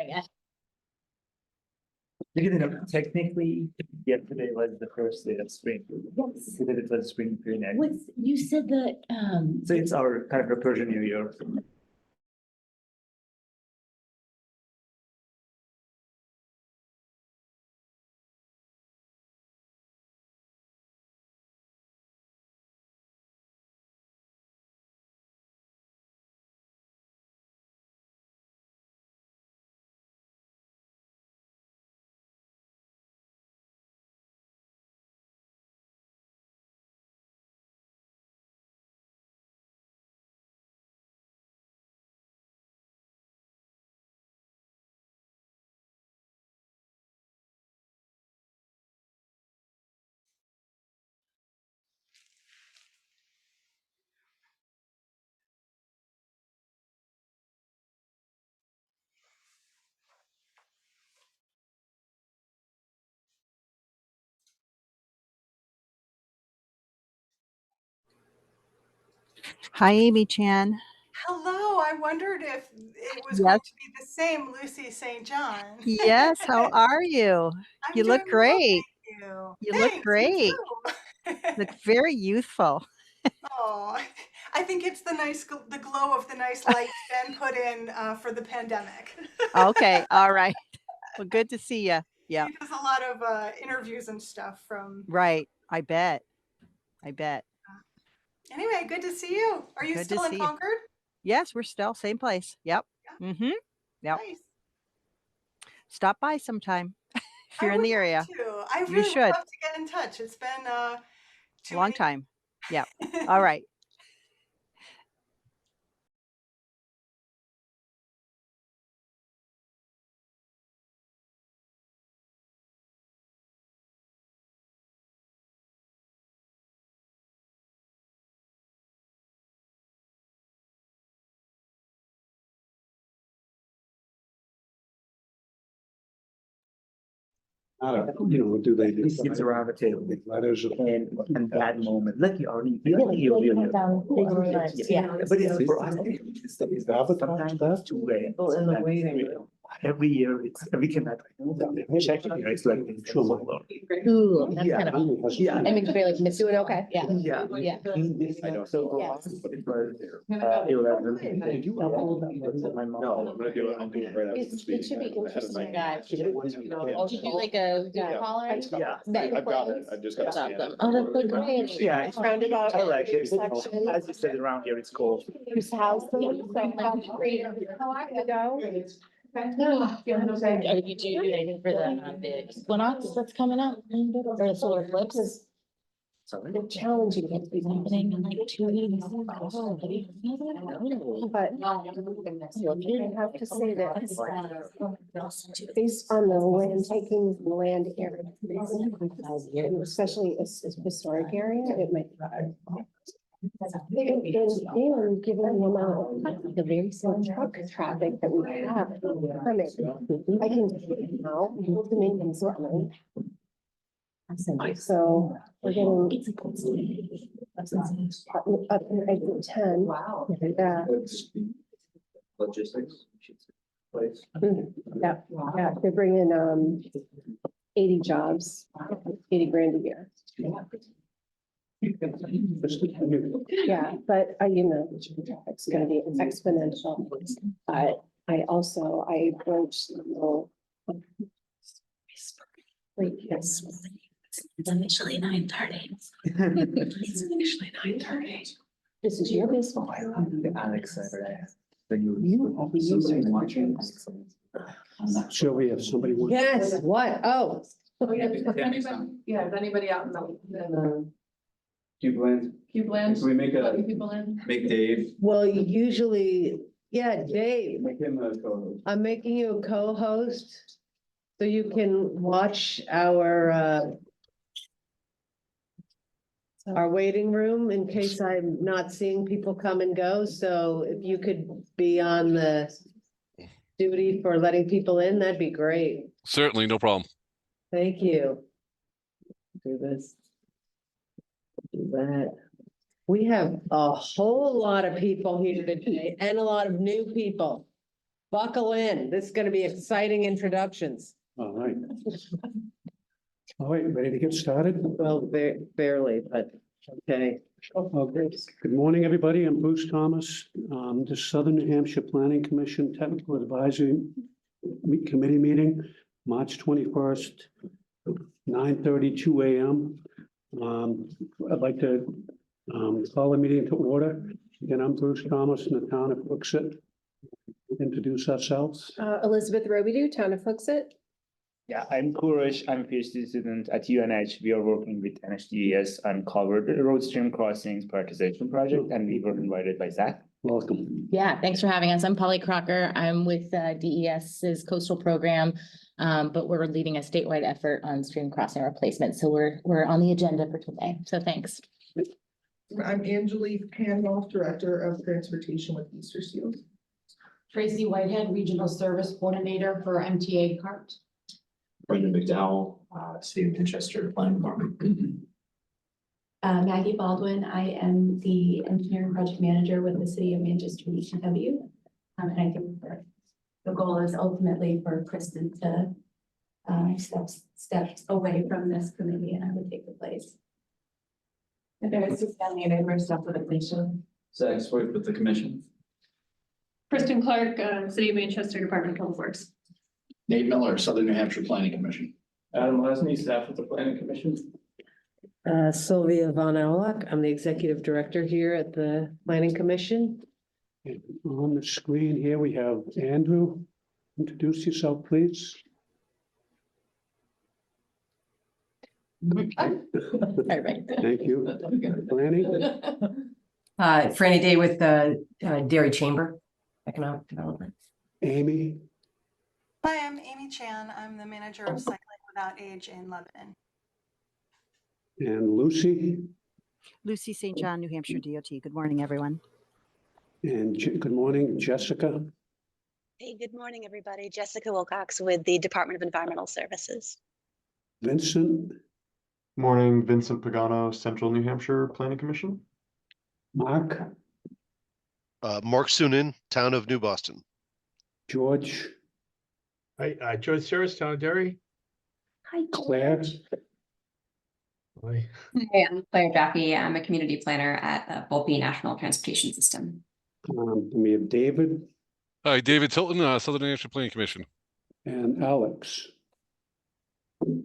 I guess. Technically, yesterday was the first day of spring. Yes. Because it was spring period. What's, you said that, So it's our kind of Persian New Year. Hi, Amy Chan. Hello, I wondered if it was going to be the same Lucy St. John. Yes, how are you? I'm You look doing well, great. thank you. You Thanks, look great. Look very youthful. Oh, I think it's the glow of the nice lights Ben put in for the pandemic. Okay, all right. Well, good to see you. Yeah, He does a lot of interviews and stuff from. right. I bet. Anyway, good to see you. Are you Good to still in see you. Concord? Yes, we're still same place. Yep. Yeah. Mm-hmm. Yep. Nice. Stop by sometime if I you're in would the love area. to. I You really would should. love to get in touch. It's been too Long many. time. Yep. All right. What do they do? He sits around the table. Letters. And that moment, like you already feel like you're Yeah. But it's for us. Is the avatar Sometimes that? it's 2 a.m. People in the waiting room. Every year, we can check it here. It's like Ooh, that's Yeah. kind of, Yeah. I mean, very like, Miss doing okay, yeah. Yeah. Yeah. I know. So for us, it was 11. My mom. No, I'm gonna do it. I'll do it right after It this it meeting. should be I had a interesting, night. guys. Did you like a Yeah. caller? Yeah. I've got it. I just got to scan it. Oh, that's so great. Yeah, it's Roundabout. I like it. intersection. As you said, around here, it's cold. Whose house? How are you go? Are you do anything for the equinox that's coming up or the solar eclipse? Sorry. They're challenging it to be happening in like 2 weeks. But you have to say that based on the land taking, the land area, especially a historic area, it might. And given the amount of the very same truck traffic that we have coming, I can now move the maintenance line. So we're getting up to exit 10. Wow. Yeah, Logistics. yeah, yeah, they're bringing 80 jobs, 80 grand a year. Yeah, but you know, it's gonna be exponential. But I broached the whole. Yes. It's officially 9:30. It's officially 9:30. This is your business. Alex, You will be using watching. I'm not sure we have somebody. Yes, what? Oh. Yeah, is anybody out in the Cube Land? Can we make People in? make Dave? Well, usually, yeah, Dave, Make him a co-host. I'm making you a co-host so you can watch our waiting room in case I'm not seeing people come and go. So if you could be on the duty for letting people in, that'd be great. Certainly, no problem. Thank you. Do this. Do that. We have a whole lot of people here today and a lot of new people. buckle in. This is gonna be exciting introductions. All right. All right, ready to get started? Well, barely, but okay. Okay. Good morning, everybody. I'm Bruce Thomas. The Southern New Hampshire Planning Commission Technical Advisory Committee meeting, March 21st, 9:32 a.m. I'd like to call the meeting to order. Again, I'm Bruce Thomas in the town of Hooksett. Introduce ourselves. Elizabeth Robidoux, Town of Hooksett. Yeah, I'm Kurosh. I'm a PhD student at UNH. We are working with NHDES on covered road stream crossings prioritization project, and we were invited by Zach. Welcome. Yeah, thanks for having us. I'm Polly Crocker. I'm with DES's coastal program, but we're leading a statewide effort on stream crossing replacement. So we're on the agenda for today. So thanks. I'm Angelique Hanwell, Director of Transportation with Easter Seals. Tracy Whitehead, Regional Service Coordinator for MTA CART. Brendan McDowell, City of Manchester Planning Department. Maggie Baldwin, I am the Engineering Project Manager with the City of Manchester ECW. And I think that the goal is ultimately for Kristen to steps away from this committee, and I would take the place. And there's Susanna and Amber stuff with the commission. Zach Swift with the commission. Kristen Clark, City of Manchester Department of Public Works. Nate Miller, Southern New Hampshire Planning Commission. Adam Lesney, staff with the Planning Commission. Sylvia Von Owlock, I'm the Executive Director here at the Planning Commission. And on the screen here, we have Andrew. Introduce yourself, please. All right. Thank you. Franny? Franny Day with the Dairy Chamber Economic Development. Amy? Hi, I'm Amy Chan. I'm the manager of Cycling Without Age in Lebanon. And Lucy? Lucy St. John, New Hampshire DOT. Good morning, everyone. And good morning, Jessica. Hey, good morning, everybody. Jessica Wilcox with the Department of Environmental Services. Vincent? Morning, Vincent Pagano, Central New Hampshire Planning Commission. Mark? Mark Sunin, Town of New Boston. George? Hi, George Saris, Town of Derry. Hi, Claire? Hi. Hey, I'm Claire Jaffe. I'm a community planner at Volpe National Transportation System. We have David Hi, David Tilton, Southern New Hampshire Planning Commission. and Alex.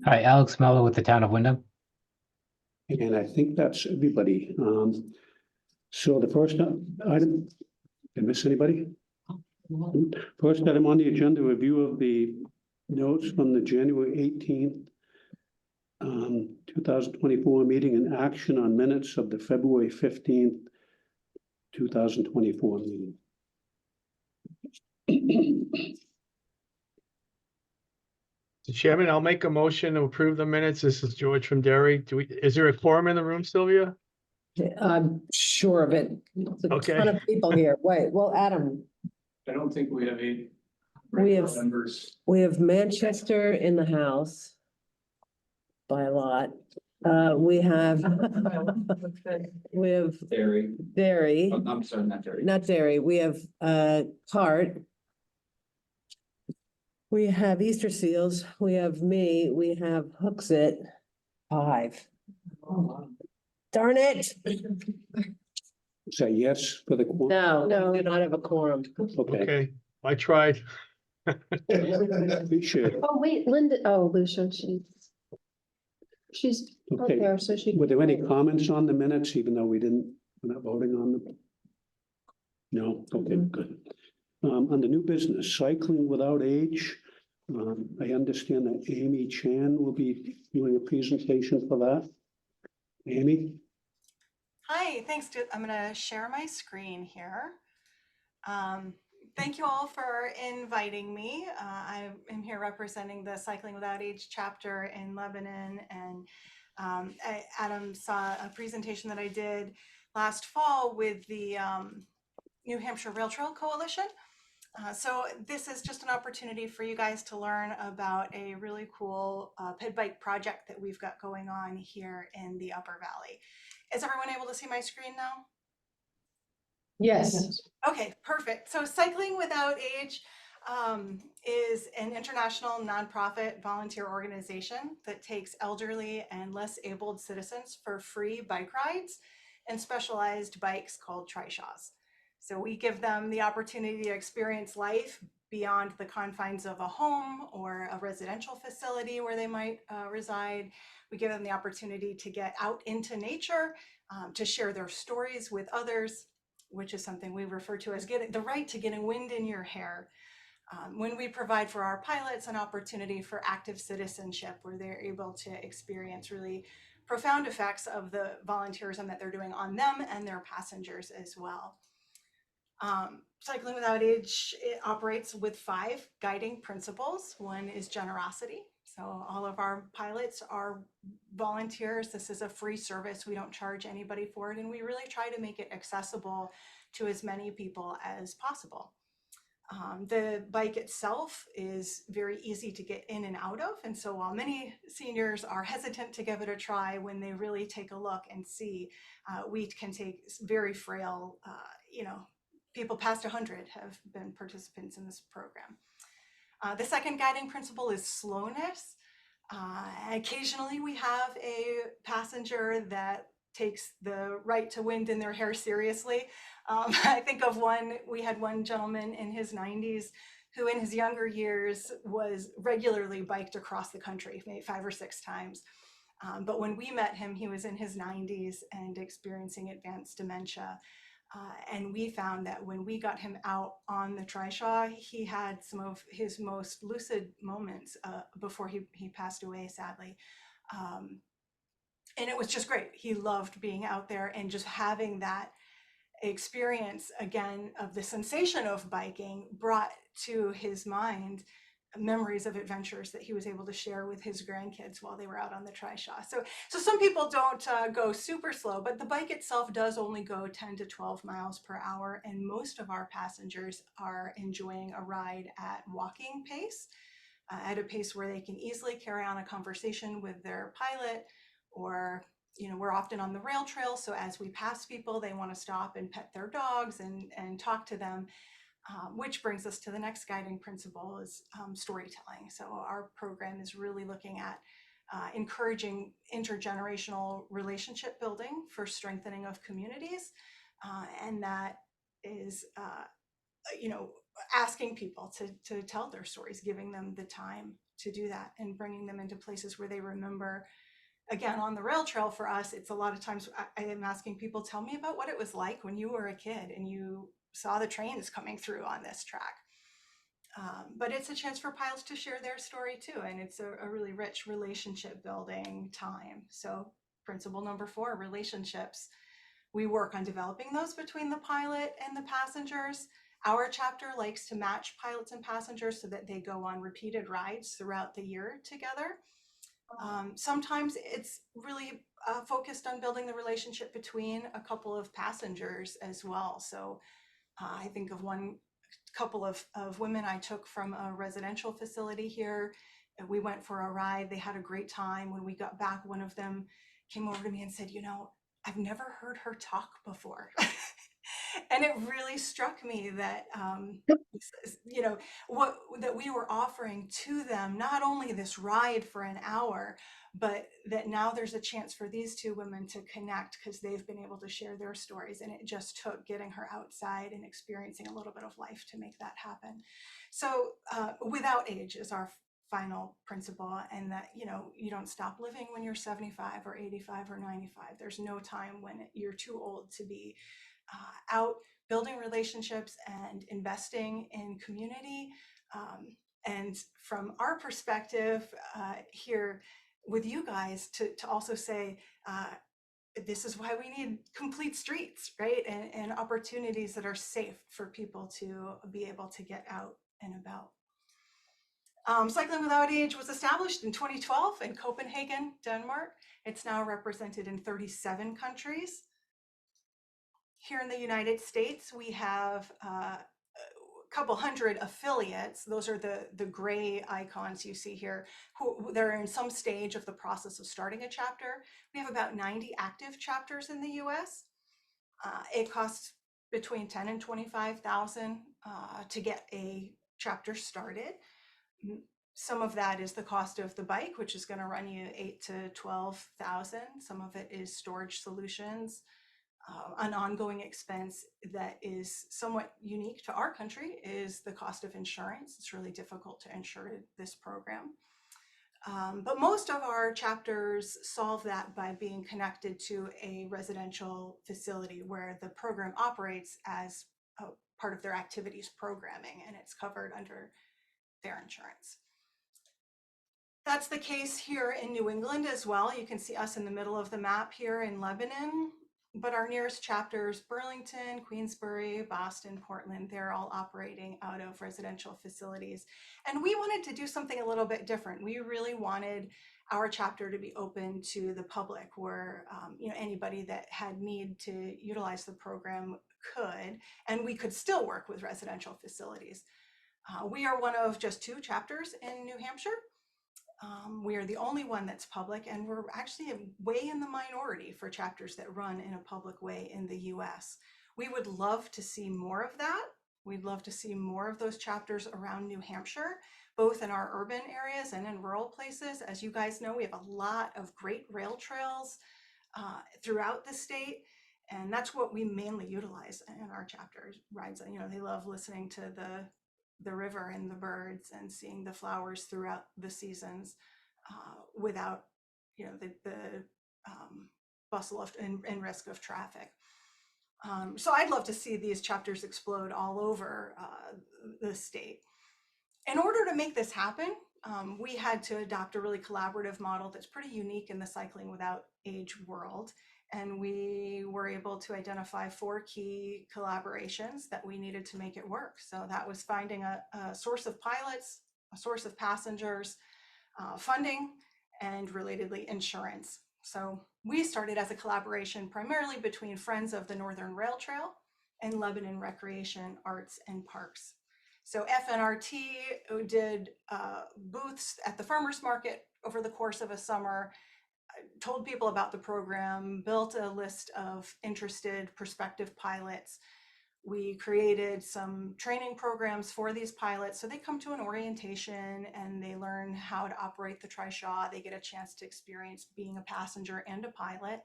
Hi, Alex Mello with the Town of Wyndham. And I think that's everybody. So the first item, did I miss anybody? First item on the agenda, review of the notes from the January 18th, 2024 meeting and action on minutes of the February 15th, 2024 meeting. Mr. Chairman, I'll make a motion to approve the minutes. This is George from Derry. Is there a quorum in the room, Sylvia? I'm sure of it. There's a Okay. ton of people here. Wait, well, Adam, I don't think we have eight we have, members. we have Manchester in the house by a lot. We have Derry. Derry, Oh, I'm sorry, not Derry. not Derry. We have Cart. We have Easter Seals. We have me. We have Hooksett. 5. Darn it. Say yes for the quorum. No, we do not have a quorum. Okay, Okay, I tried. appreciate it. Oh, wait, Linda, oh, Lucia, she's up Okay. there, so she. Were there any comments on the minutes, even though we're not voting on them? No, okay, good. On the new business, cycling without age, I understand that Amy Chan will be doing a presentation for that. Amy? Hi, thanks. I'm going to share my screen here. Thank you all for inviting me. I am here representing the Cycling Without Age chapter in Lebanon, and Adam saw a presentation that I did last fall with the New Hampshire Rail Trail Coalition. So this is just an opportunity for you guys to learn about a really cool ped bike project that we've got going on here in the Upper Valley. Is everyone able to see my screen now? Yes. Okay, perfect. So Cycling Without Age is an international nonprofit volunteer organization that takes elderly and less abled citizens for free bike rides and specialized bikes called trishaws. So we give them the opportunity to experience life beyond the confines of a home or a residential facility where they might reside. We give them the opportunity to get out into nature, to share their stories with others, which is something we refer to as getting the right to getting wind in your hair. When we provide for our pilots an opportunity for active citizenship, where they're able to experience really profound effects of the volunteerism that they're doing on them and their passengers as well. Cycling Without Age, it operates with 5 guiding principles. One is generosity. So all of our pilots are volunteers. This is a free service. We don't charge anybody for it, and we really try to make it accessible to as many people as possible. The bike itself is very easy to get in and out of. And so while many seniors are hesitant to give it a try, when they really take a look and see, we can take very frail, people past 100 have been participants in this program. The second guiding principle is slowness. Occasionally we have a passenger that takes the right to wind in their hair seriously. I think of we had one gentleman in his 90s who in his younger years was regularly biked across the country, maybe 5 or 6 times. But when we met him, he was in his 90s and experiencing advanced dementia. And we found that when we got him out on the trishaw, he had some of his most lucid moments before he passed away, sadly. And it was just great. He loved being out there and just having that experience again of the sensation of biking brought to his mind memories of adventures that he was able to share with his grandkids while they were out on the trishaw. So some people don't go super slow, but the bike itself does only go 10 to 12 miles per hour, and most of our passengers are enjoying a ride at walking pace, at a pace where they can easily carry on a conversation with their pilot, or we're often on the rail trail, so as we pass people, they want to stop and pet their dogs and talk to them. Which brings us to the next guiding principle is storytelling. So our program is really looking at encouraging intergenerational relationship building for strengthening of communities. And that is, asking people to tell their stories, giving them the time to do that and bringing them into places where they remember. Again, on the rail trail for us, it's a lot of times I am asking people, tell me about what it was like when you were a kid and you saw the trains coming through on this track. But it's a chance for pilots to share their story too. And it's a really rich relationship building time. So principle number 4, relationships. We work on developing those between the pilot and the passengers. Our chapter likes to match pilots and passengers so that they go on repeated rides throughout the year together. Sometimes it's really focused on building the relationship between a couple of passengers as well. So I think of one couple of women I took from a residential facility here. We went for a ride. They had a great time. When we got back, one of them came over to me and said, I've never heard her talk before. And it really struck me that, that we were offering to them, not only this ride for an hour, but that now there's a chance for these 2 women to connect because they've been able to share their stories. And it just took getting her outside and experiencing a little bit of life to make that happen. So without age is our final principle, and that, you don't stop living when you're 75 or 85 or 95. There's no time when you're too old to be out building relationships and investing in community. And from our perspective here with you guys to also say, this is why we need complete streets, right? And opportunities that are safe for people to be able to get out and about. Cycling Without Age was established in 2012 in Copenhagen, Denmark. It's now represented in 37 countries. Here in the United States, we have a couple hundred affiliates. Those are the gray icons you see here. They're in some stage of the process of starting a chapter. We have about 90 active chapters in the US. It costs between $10,000 and $25,000 to get a chapter started. Some of that is the cost of the bike, which is going to run you 8 to 12,000. Some of it is storage solutions, an ongoing expense that is somewhat unique to our country is the cost of insurance. It's really difficult to insure this program. But most of our chapters solve that by being connected to a residential facility where the program operates as a part of their activities programming, and it's covered under their insurance. That's the case here in New England as well. You can see us in the middle of the map here in Lebanon, but our nearest chapters, Burlington, Queensbury, Boston, Portland, they're all operating out of residential facilities. And we wanted to do something a little bit different. We really wanted our chapter to be open to the public where anybody that had need to utilize the program could, and we could still work with residential facilities. We are one of just 2 chapters in New Hampshire. We are the only one that's public, and we're actually way in the minority for chapters that run in a public way in the US. We would love to see more of that. We'd love to see more of those chapters around New Hampshire, both in our urban areas and in rural places. As you guys know, we have a lot of great rail trails throughout the state, and that's what we mainly utilize in our chapters. Rides, they love listening to the river and the birds and seeing the flowers throughout the seasons without the bustle of and risk of traffic. So I'd love to see these chapters explode all over the state. In order to make this happen, we had to adopt a really collaborative model that's pretty unique in the Cycling Without Age world. And we were able to identify 4 key collaborations that we needed to make it work. So that was finding a source of pilots, a source of passengers, funding, and relatedly insurance. So we started as a collaboration primarily between Friends of the Northern Rail Trail and Lebanon Recreation, Arts, and Parks. So FNRT did booths at the farmers market over the course of a summer, told people about the program, built a list of interested prospective pilots. We created some training programs for these pilots. So they come to an orientation and they learn how to operate the trishaw. They get a chance to experience being a passenger and a pilot.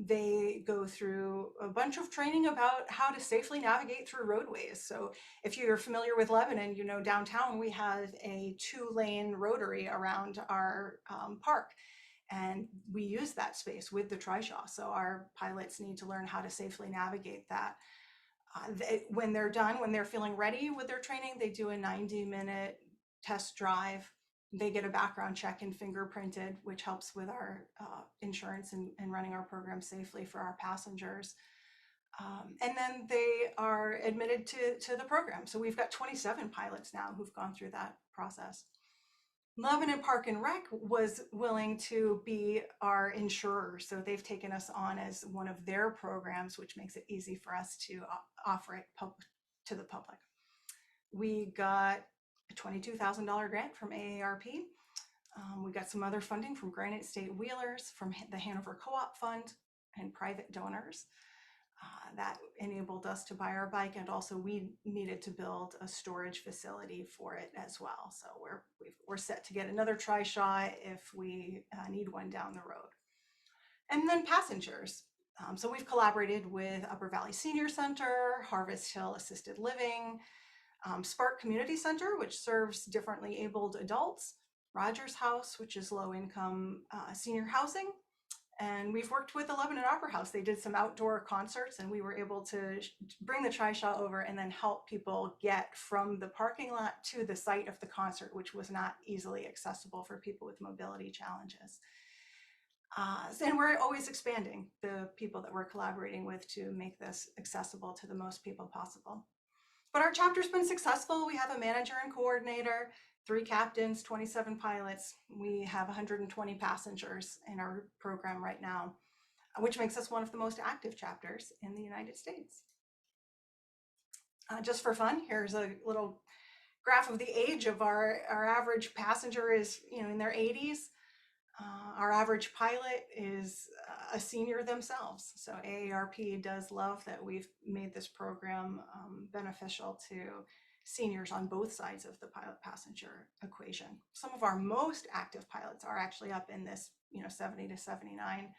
They go through a bunch of training about how to safely navigate through roadways. So if you're familiar with Lebanon, downtown we have a 2-lane rotary around our park. And we use that space with the trishaw. So our pilots need to learn how to safely navigate that. When they're done, when they're feeling ready with their training, they do a 90-minute test drive. They get a background check and fingerprinted, which helps with our insurance and running our program safely for our passengers. And then they are admitted to the program. So we've got 27 pilots now who've gone through that process. Lebanon Park and Rec was willing to be our insurer. So they've taken us on as one of their programs, which makes it easy for us to offer it to the public. We got a $22,000 grant from AARP. We got some other funding from Granite State Wheelers, from the Hanover Co-op Fund, and private donors. That enabled us to buy our bike, and also we needed to build a storage facility for it as well. So we're set to get another trishaw if we need one down the road. And then passengers. So we've collaborated with Upper Valley Senior Center, Harvest Hill Assisted Living, Spark Community Center, which serves differently abled adults, Rogers House, which is low-income senior housing. And we've worked with the Lebanon Opera House. They did some outdoor concerts, and we were able to bring the trishaw over and then help people get from the parking lot to the site of the concert, which was not easily accessible for people with mobility challenges. And we're always expanding the people that we're collaborating with to make this accessible to the most people possible. But our chapter's been successful. We have a manager and coordinator, 3 captains, 27 pilots. We have 120 passengers in our program right now, which makes us one of the most active chapters in the United States. Just for fun, here's a little graph of the age of our average passenger is in their 80s. Our average pilot is a senior themselves. So AARP does love that we've made this program beneficial to seniors on both sides of the pilot passenger equation. Some of our most active pilots are actually up in this, 70 to 79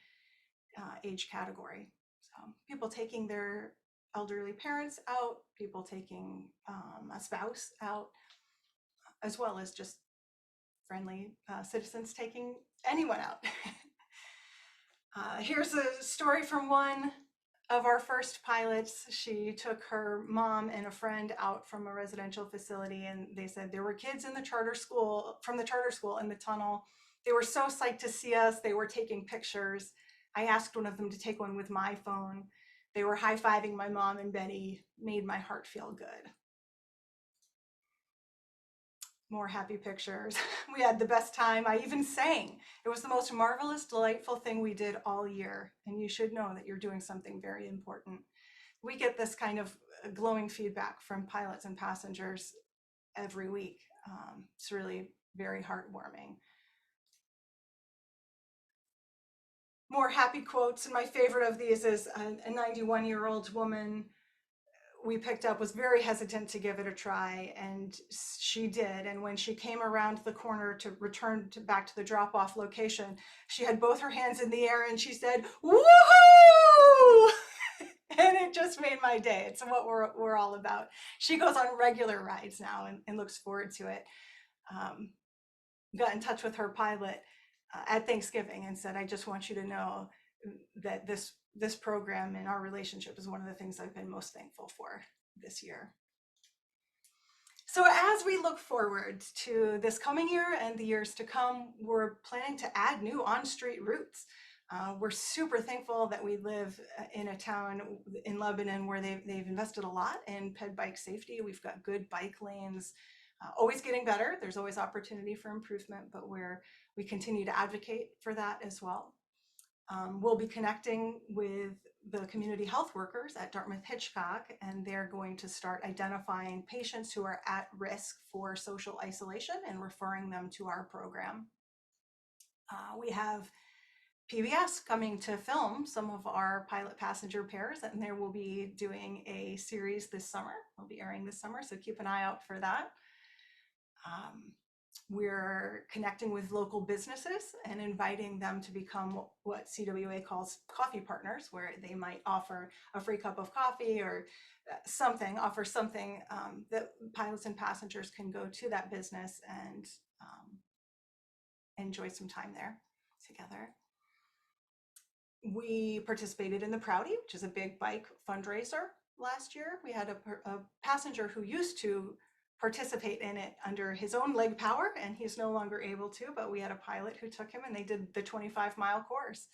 age category. So people taking their elderly parents out, people taking a spouse out, as well as just friendly citizens taking anyone out. Here's a story from one of our first pilots. She took her mom and a friend out from a residential facility, and they said there were kids in the charter school, from the charter school in the tunnel. They were so psyched to see us. They were taking pictures. I asked one of them to take one with my phone. They were high-fiving my mom and Betty, made my heart feel good. More happy pictures. We had the best time. I even sang. It was the most marvelous, delightful thing we did all year. And you should know that you're doing something very important. We get this kind of glowing feedback from pilots and passengers every week. It's really very heartwarming. More happy quotes. And my favorite of these is a 91-year-old woman we picked up was very hesitant to give it a try, and she did. And when she came around the corner to return back to the drop-off location, she had both her hands in the air and she said, "Woohoo!" And it just made my day. It's what we're all about. She goes on regular rides now and looks forward to it. Got in touch with her pilot at Thanksgiving and said, "I just want you to know that this program and our relationship is one of the things I've been most thankful for this year." So as we look forward to this coming year and the years to come, we're planning to add new on-street routes. We're super thankful that we live in a town in Lebanon where they've invested a lot in ped bike safety. We've got good bike lanes, always getting better. There's always opportunity for improvement, but we continue to advocate for that as well. We'll be connecting with the community health workers at Dartmouth Hitchcock, and they're going to start identifying patients who are at risk for social isolation and referring them to our program. We have PBS coming to film some of our pilot passenger pairs, and they will be doing a series this summer. We'll be airing this summer, so keep an eye out for that. We're connecting with local businesses and inviting them to become what CWA calls coffee partners, where they might offer a free cup of coffee or offer something that pilots and passengers can go to that business and enjoy some time there together. We participated in the Proudy, which is a big bike fundraiser last year. We had a passenger who used to participate in it under his own leg power, and he's no longer able to, but we had a pilot who took him and they did the 25-mile course.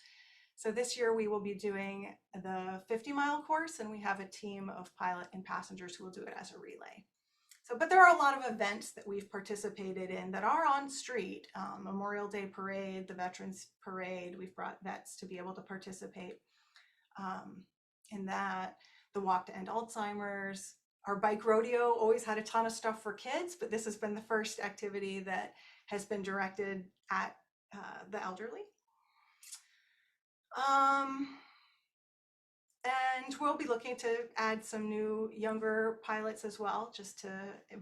So this year we will be doing the 50-mile course, and we have a team of pilot and passengers who will do it as a relay. So, but there are a lot of events that we've participated in that are on street. Memorial Day Parade, the Veterans Parade, we've brought vets to be able to participate in that. The Walk to End Alzheimer's. Our bike rodeo always had a ton of stuff for kids, but this has been the first activity that has been directed at the elderly. And we'll be looking to add some new younger pilots as well, just to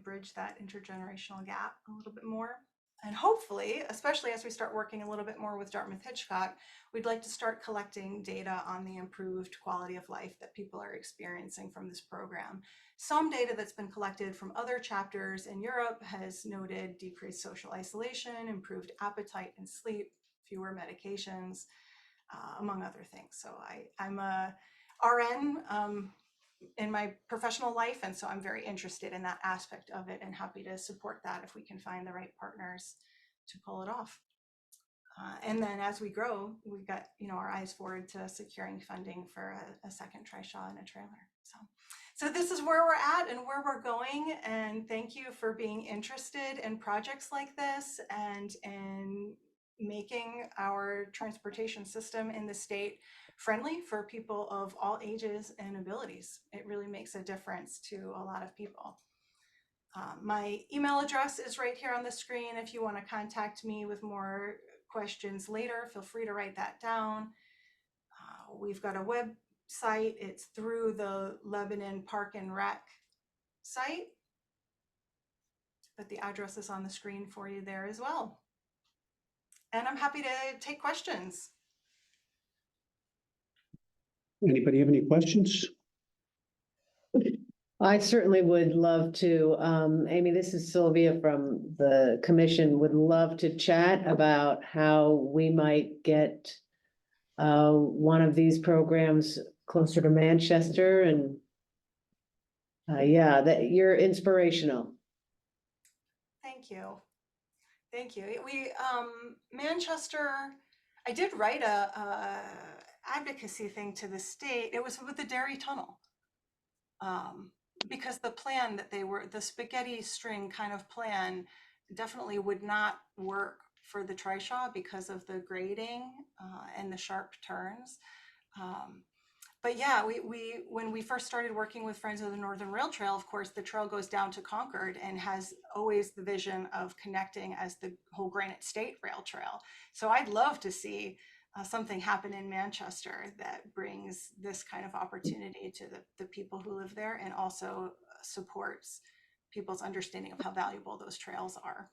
bridge that intergenerational gap a little bit more. And hopefully, especially as we start working a little bit more with Dartmouth Hitchcock, we'd like to start collecting data on the improved quality of life that people are experiencing from this program. Some data that's been collected from other chapters in Europe has noted decreased social isolation, improved appetite and sleep, fewer medications, among other things. So I'm a RN in my professional life, and so I'm very interested in that aspect of it and happy to support that if we can find the right partners to pull it off. And then as we grow, we've got our eyes forward to securing funding for a second trishaw and a trailer. So this is where we're at and where we're going, and thank you for being interested in projects like this and in making our transportation system in the state friendly for people of all ages and abilities. It really makes a difference to a lot of people. My email address is right here on the screen. If you want to contact me with more questions later, feel free to write that down. We've got a website. It's through the Lebanon Park and Rec site. but the address is on the screen for you there as well. And I'm happy to take questions. Anybody have any questions? I certainly would love to, Amy, this is Sylvia from the commission, would love to chat about how we might get one of these programs closer to Manchester and yeah, that you're inspirational. Thank you. Thank you. We, Manchester, I did write a advocacy thing to the state. It was with the Derry Tunnel. Because the plan that the spaghetti string kind of plan definitely would not work for the trishaw because of the grading and the sharp turns. But yeah, when we first started working with Friends of the Northern Rail Trail, of course, the trail goes down to Concord and has always the vision of connecting as the whole Granite State Rail Trail. So I'd love to see something happen in Manchester that brings this kind of opportunity to the people who live there and also supports people's understanding of how valuable those trails are.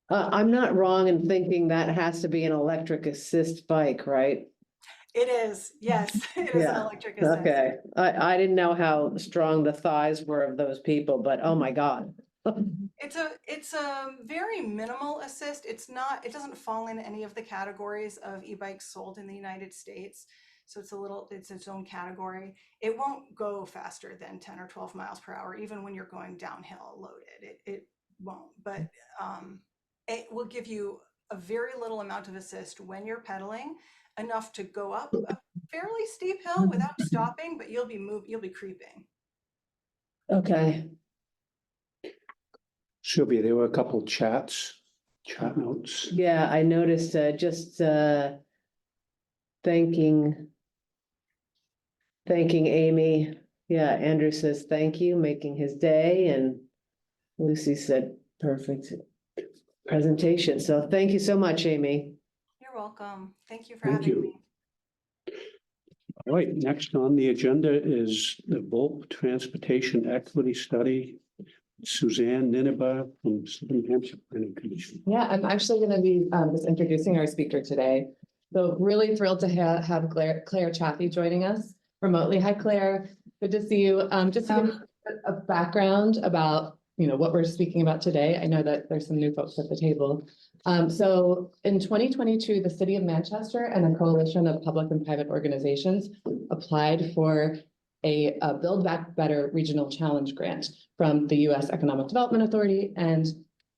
I'm not wrong in thinking that has to be an electric assist bike, right? It is, yes, it is an electric assist. Okay, I didn't know how strong the thighs were of those people, but oh my God. It's a very minimal assist. It doesn't fall in any of the categories of e-bikes sold in the United States. So it's its own category. It won't go faster than 10 or 12 miles per hour, even when you're going downhill loaded. It won't, but it will give you a very little amount of assist when you're pedaling, enough to go up a fairly steep hill without stopping, but you'll be creeping. Okay. Sylvia, there were a couple chat notes. Yeah, I noticed just thanking Amy. Yeah, Andrew says thank you, making his day, and Lucy said perfect presentation. So thank you so much, Amy. You're welcome. Thank you for having me. All right, next on the agenda is the Volpe Transportation Equity Study. Suzanne Nineba from Southern New Hampshire Planning Commission. Yeah, I'm actually going to be just introducing our speaker today. So really thrilled to have Claire Chaffee joining us remotely. Hi, Claire. Good to see you. Just to give you a background about what we're speaking about today. I know that there's some new folks at the table. So in 2022, the City of Manchester and a coalition of public and private organizations applied for a Build Back Better Regional Challenge grant from the U.S. Economic Development Authority, and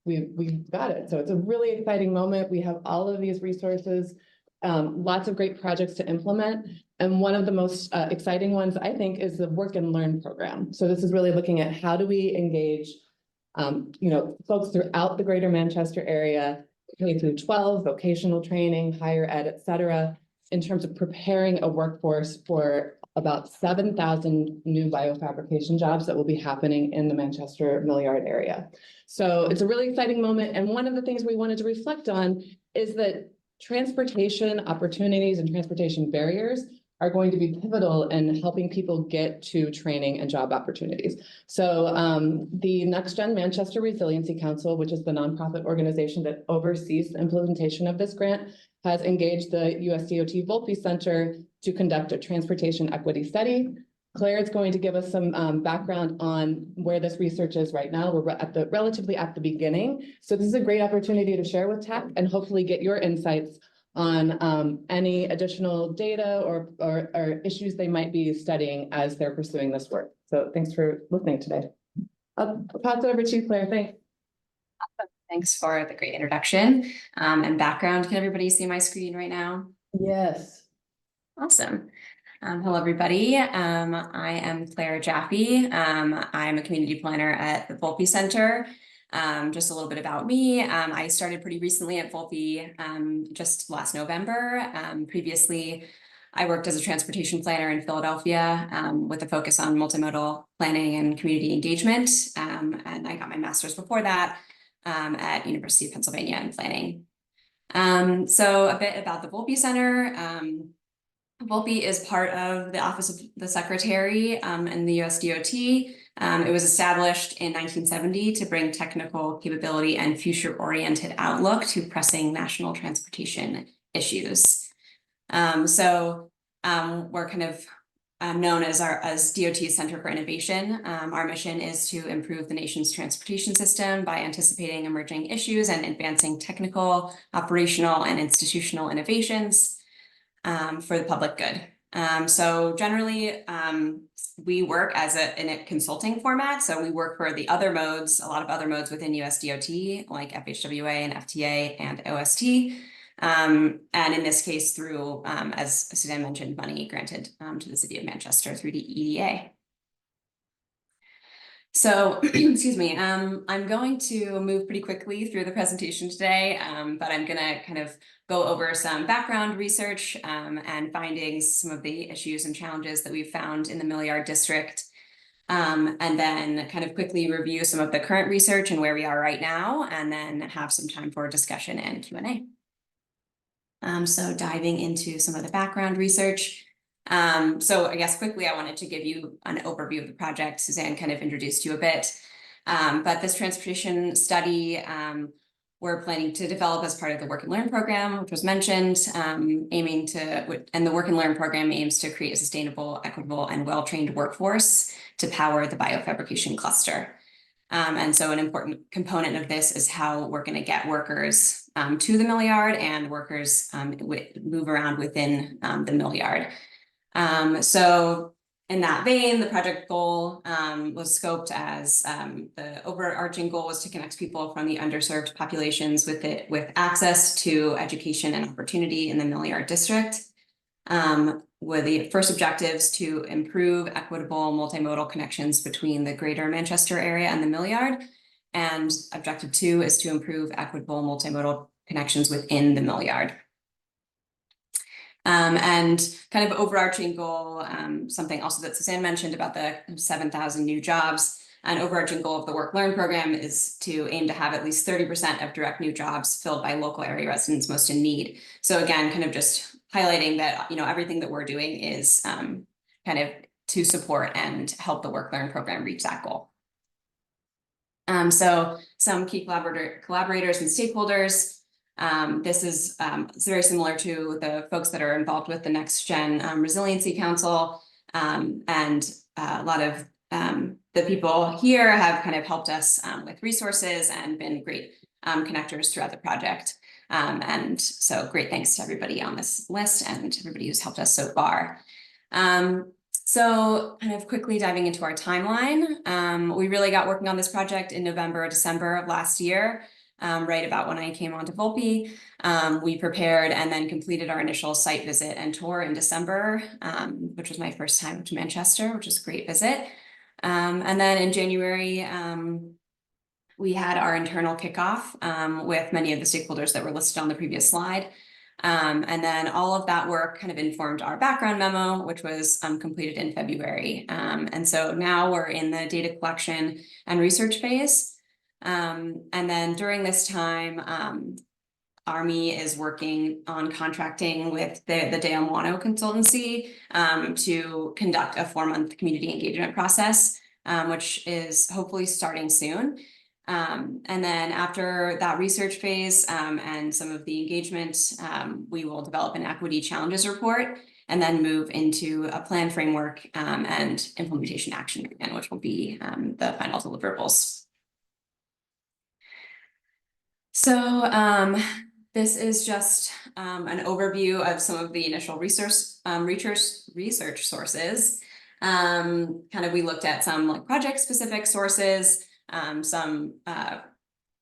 we got it. So it's a really exciting moment. We have all of these resources, lots of great projects to implement. And one of the most exciting ones, I think, is the Work and Learn program. So this is really looking at how do we engage folks throughout the greater Manchester area, K through 12, vocational training, higher ed, et cetera, in terms of preparing a workforce for about 7,000 new biofabrication jobs that will be happening in the Manchester Mill Yard area. So it's a really exciting moment. And one of the things we wanted to reflect on is that transportation opportunities and transportation barriers are going to be pivotal in helping people get to training and job opportunities. So the Next Gen Manchester Resiliency Council, which is the nonprofit organization that oversees the implementation of this grant, has engaged the USDOT Volpe Center to conduct a transportation equity study. Claire is going to give us some background on where this research is right now. We're relatively at the beginning. So this is a great opportunity to share with TAC and hopefully get your insights on any additional data or issues they might be studying as they're pursuing this work. So thanks for listening today. I'll pass it over to you, Claire. Thanks. Thanks for the great introduction and background. Can everybody see my screen right now? Yes. Awesome. Hello, everybody. I am Claire Jaffe. I'm a community planner at the Volpe Center. Just a little bit about me. I started pretty recently at Volpe just last November. Previously, I worked as a transportation planner in Philadelphia with a focus on multimodal planning and community engagement. And I got my master's before that at University of Pennsylvania in planning. So a bit about the Volpe Center. Volpe is part of the Office of the Secretary and the USDOT. It was established in 1970 to bring technical capability and future-oriented outlook to pressing national transportation issues. We're kind of known as DOT's Center for Innovation. Our mission is to improve the nation's transportation system by anticipating emerging issues and advancing technical, operational, and institutional innovations for the public good. So generally, we work in a consulting format. So we work for the other modes, a lot of other modes within US DOT, like FHWA and FTA and OST. And in this case, through, as Suzanne mentioned, money granted to the city of Manchester through the EDA. So, excuse me, I'm going to move pretty quickly through the presentation today, but I'm going to kind of go over some background research and findings, some of the issues and challenges that we've found in the Mill Yard District, and then kind of quickly review some of the current research and where we are right now, and then have some time for discussion and Q&A. So diving into some of the background research. So I guess quickly, I wanted to give you an overview of the project. Suzanne kind of introduced you a bit, but this transportation study, we're planning to develop as part of the Work and Learn program, which was mentioned, and the Work and Learn program aims to create a sustainable, equitable, and well-trained workforce to power the biofabrication cluster. And so an important component of this is how we're going to get workers to the mill yard and workers move around within the mill yard. So in that vein, the project goal was scoped as the overarching goal was to connect people from the underserved populations with access to education and opportunity in the Mill Yard District. With the first objectives to improve equitable multimodal connections between the greater Manchester area and the Mill Yard. And objective 2 is to improve equitable multimodal connections within the Mill Yard. And kind of overarching goal, something also that Suzanne mentioned about the 7,000 new jobs. An overarching goal of the Work Learn program is to aim to have at least 30% of direct new jobs filled by local area residents most in need. So again, kind of just highlighting that, everything that we're doing is kind of to support and help the Work Learn program reach that goal. So some key collaborators and stakeholders. This is very similar to the folks that are involved with the Next Gen Resiliency Council, and a lot of the people here have kind of helped us with resources and been great connectors throughout the project. And so great thanks to everybody on this list and everybody who's helped us so far. So kind of quickly diving into our timeline, we really got working on this project in November, December of last year, right about when I came onto Volpe. We prepared and then completed our initial site visit and tour in December, which was my first time to Manchester, which was a great visit. And then in January, we had our internal kickoff with many of the stakeholders that were listed on the previous slide. And then all of that work kind of informed our background memo, which was completed in February. And so now we're in the data collection and research phase. And then during this time, Army is working on contracting with the De Amano consultancy to conduct a 4-month community engagement process, which is hopefully starting soon. And then after that research phase and some of the engagement, we will develop an equity challenges report and then move into a plan framework and implementation action plan, which will be the final deliverables. So this is just an overview of some of the initial research sources. Kind of we looked at some like project specific sources, some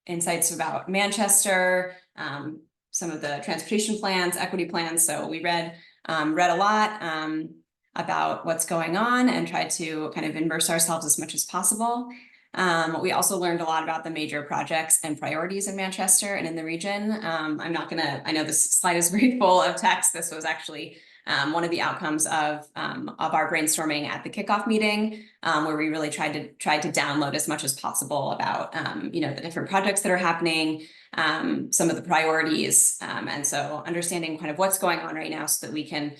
insights about Manchester, some of the transportation plans, equity plans. So we read a lot about what's going on and tried to kind of immerse ourselves as much as possible. We also learned a lot about the major projects and priorities in Manchester and in the region. I know this slide is very full of text. This was actually one of the outcomes of our brainstorming at the kickoff meeting, where we really tried to download as much as possible about the different projects that are happening, some of the priorities, and so understanding kind of what's going on right now so that we can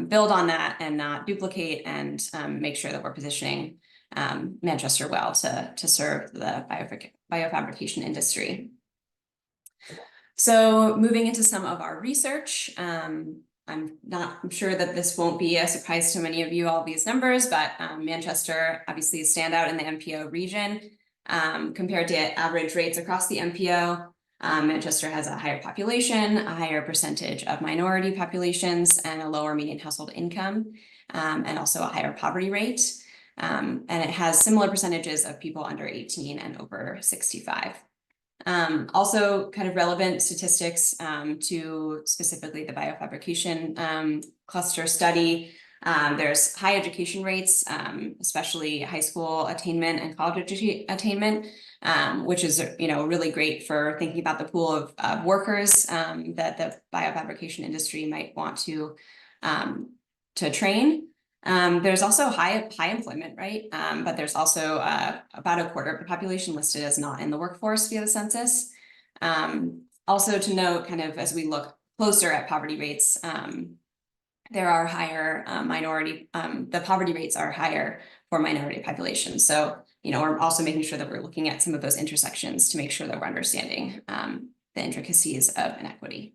build on that and not duplicate and make sure that we're positioning Manchester well to serve the biofabrication industry. So moving into some of our research, I'm sure that this won't be a surprise to many of you, all these numbers, but Manchester obviously is standout in the MPO region. Compared to average rates across the MPO, Manchester has a higher population, a higher percentage of minority populations, and a lower median household income, and also a higher poverty rate. And it has similar percentages of people under 18 and over 65. Also kind of relevant statistics to specifically the biofabrication cluster study. There's high education rates, especially high school attainment and college attainment, which is really great for thinking about the pool of workers that the biofabrication industry might want to train. There's also high employment, right? But there's also about a quarter of the population listed as not in the workforce via the census. Also to note, kind of as we look closer at poverty rates, there are higher the poverty rates are higher for minority populations. So, we're also making sure that we're looking at some of those intersections to make sure that we're understanding the intricacies of inequity.